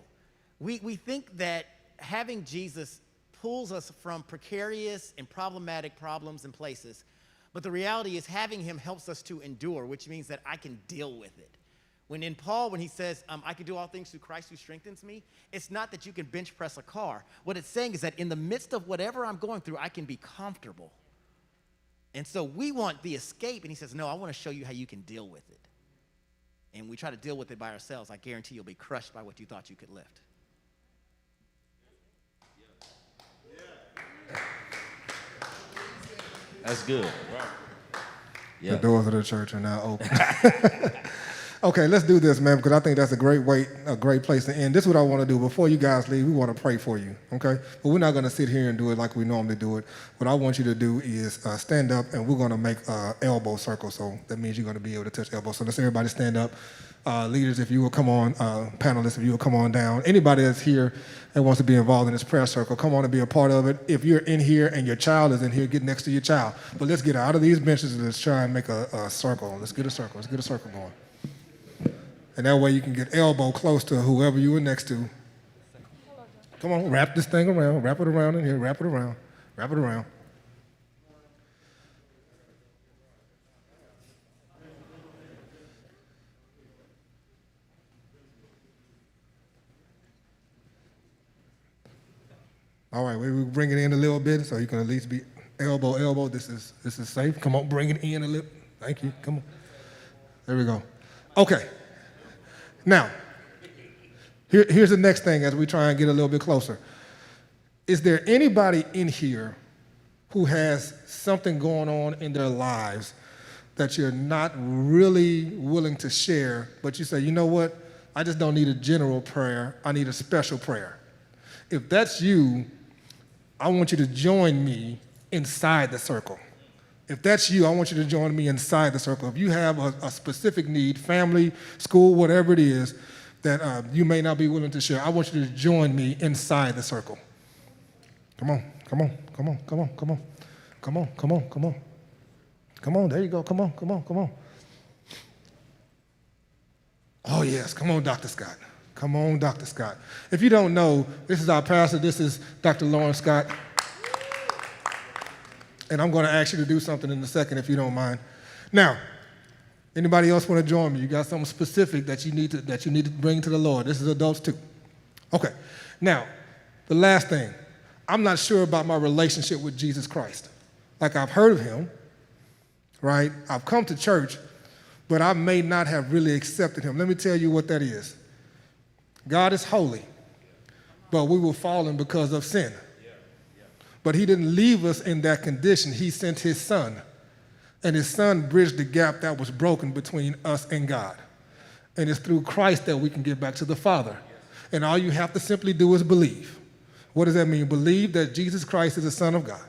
We think that having Jesus pulls us from precarious and problematic problems and places. But the reality is, having him helps us to endure, which means that I can deal with it. When he says, I can do all things through Christ who strengthens me, it's not that you can bench press a car. What it's saying is that in the midst of whatever I'm going through, I can be comfortable. And so we want the escape, and he says, no, I want to show you how you can deal with it. And we try to deal with it by ourselves. I guarantee you'll be crushed by what you thought you could lift. That's good. Right. Yeah. The doors of the church are now open. Okay, let's do this, man, because I think that's a great place to end. This is what I want to do. Before you guys leave, we want to pray for you, okay? But we're not going to sit here and do it like we normally do it. What I want you to do is stand up, and we're going to make an elbow circle. So that means you're going to be able to touch elbows. So let's everybody stand up. Leaders, if you will come on. Panelists, if you will come on down. Anybody that's here that wants to be involved in this prayer circle, come on and be a part of it. If you're in here and your child is in here, get next to your child. But let's get out of these benches and let's try and make a circle. Let's get a circle. Let's get a circle going. And that way you can get elbow close to whoever you were next to. Come on, wrap this thing around. Wrap it around in here. Wrap it around. Wrap it around. All right, we bring it in a little bit so you can at least be elbow. This is safe. Come on, bring it in a little. Thank you. Come on. There we go. Okay. Now, here's the next thing as we try and get a little bit closer. Is there anybody in here who has something going on in their lives that you're not really willing to share, but you say, you know what, I just don't need a general prayer, I need a special prayer? If that's you, I want you to join me inside the circle. If that's you, I want you to join me inside the circle. If you have a specific need, family, school, whatever it is, that you may not be willing to share, I want you to join me inside the circle. Come on. Come on, there you go. Come on. Oh, yes. Come on, Dr. Scott. If you don't know, this is our pastor. This is Dr. Lawrence Scott. And I'm going to ask you to do something in a second if you don't mind. Now, anybody else want to join me? You got something specific that you need to bring to the Lord. This is adults too. Okay. Now, the last thing. I'm not sure about my relationship with Jesus Christ. Like, I've heard of him, right? I've come to church, but I may not have really accepted him. Let me tell you what that is. God is holy, but we were fallen because of sin. But he didn't leave us in that condition. He sent his son, and his son bridged the gap that was broken between us and God. And it's through Christ that we can get back to the Father. And all you have to simply do is believe. What does that mean? Believe that Jesus Christ is the Son of God,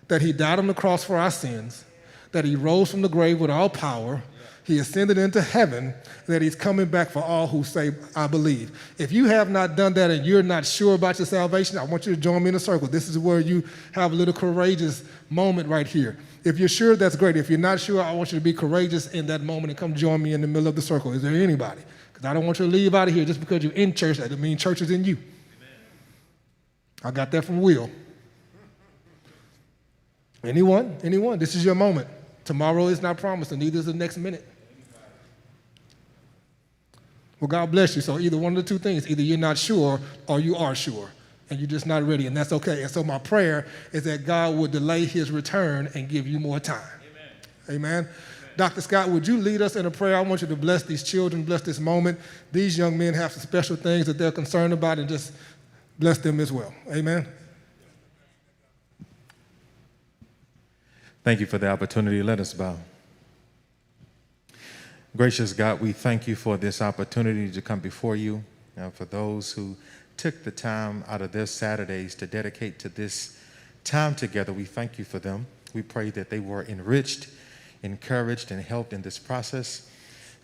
that he died on the cross for our sins, that he rose from the grave with all power, he ascended into heaven, that he's coming back for all who say, I believe. If you have not done that and you're not sure about your salvation, I want you to join me in a circle. This is where you have a little courageous moment right here. If you're sure, that's great. If you're not sure, I want you to be courageous in that moment and come join me in the middle of the circle. Is there anybody? Because I don't want you to leave out of here just because you're in church. That doesn't mean church is in you. I got that from Will. Anyone? Anyone? This is your moment. Tomorrow is not promised, and neither is the next minute. Well, God bless you. So either one of the two things, either you're not sure or you are sure, and you're just not ready, and that's okay. And so my prayer is that God would delay his return and give you more time. Amen. Amen. Dr. Scott, would you lead us in a prayer? I want you to bless these children, bless this moment. These young men have some special things that they're concerned about, and just bless them as well. Amen. Thank you for the opportunity. Let us bow. Gracious God, we thank you for this opportunity to come before you. For those who took the time out of their Saturdays to dedicate to this time together, we thank you for them. We pray that they were enriched, encouraged, and helped in this process.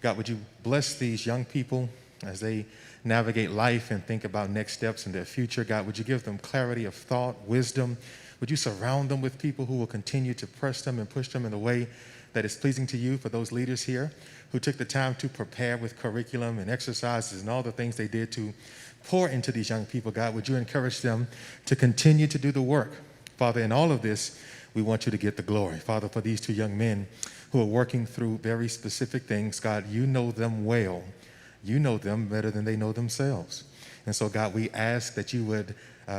God, would you bless these young people as they navigate life and think about next steps in their future? God, would you give them clarity of thought, wisdom? Would you surround them with people who will continue to press them and push them in a way that is pleasing to you? For those leaders here who took the time to prepare with curriculum and exercises and all the things they did to pour into these young people, God, would you encourage them to continue to do the work? Father, in all of this, we want you to get the glory. Father, for these two young men who are working through very specific things, God, you know them well. You know them better than they know themselves. And so, God, we ask that you would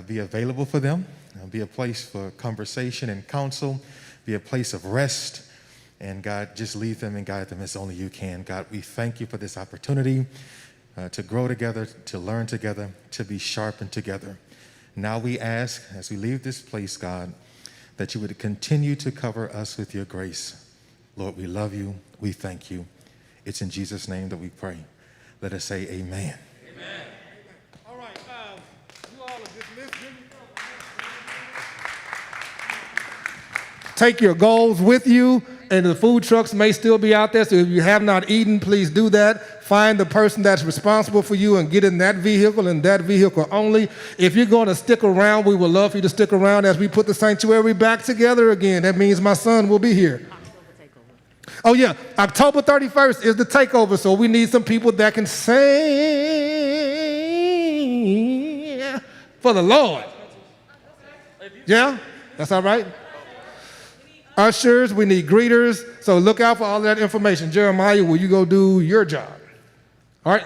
be available for them, be a place for conversation and counsel, be a place of rest, and God, just lead them and guide them as only you can. God, we thank you for this opportunity to grow together, to learn together, to be sharpened together. Now we ask, as we leave this place, God, that you would continue to cover us with your grace. Lord, we love you. We thank you. It's in Jesus' name that we pray. Let us say amen. Amen. All right, you all are dismissed. Take your goals with you, and the food trucks may still be out there, so if you have not eaten, please do that. Find the person that's responsible for you and get in that vehicle and that vehicle only. If you're going to stick around, we would love for you to stick around as we put the sanctuary back together again. That means my son will be here. Oh yeah, October 31st is the takeover, so we need some people that can sing for the Lord. Yeah, that's all right. Ushers, we need greeters, so look out for all of that information. Jeremiah, will you go do your job? All right.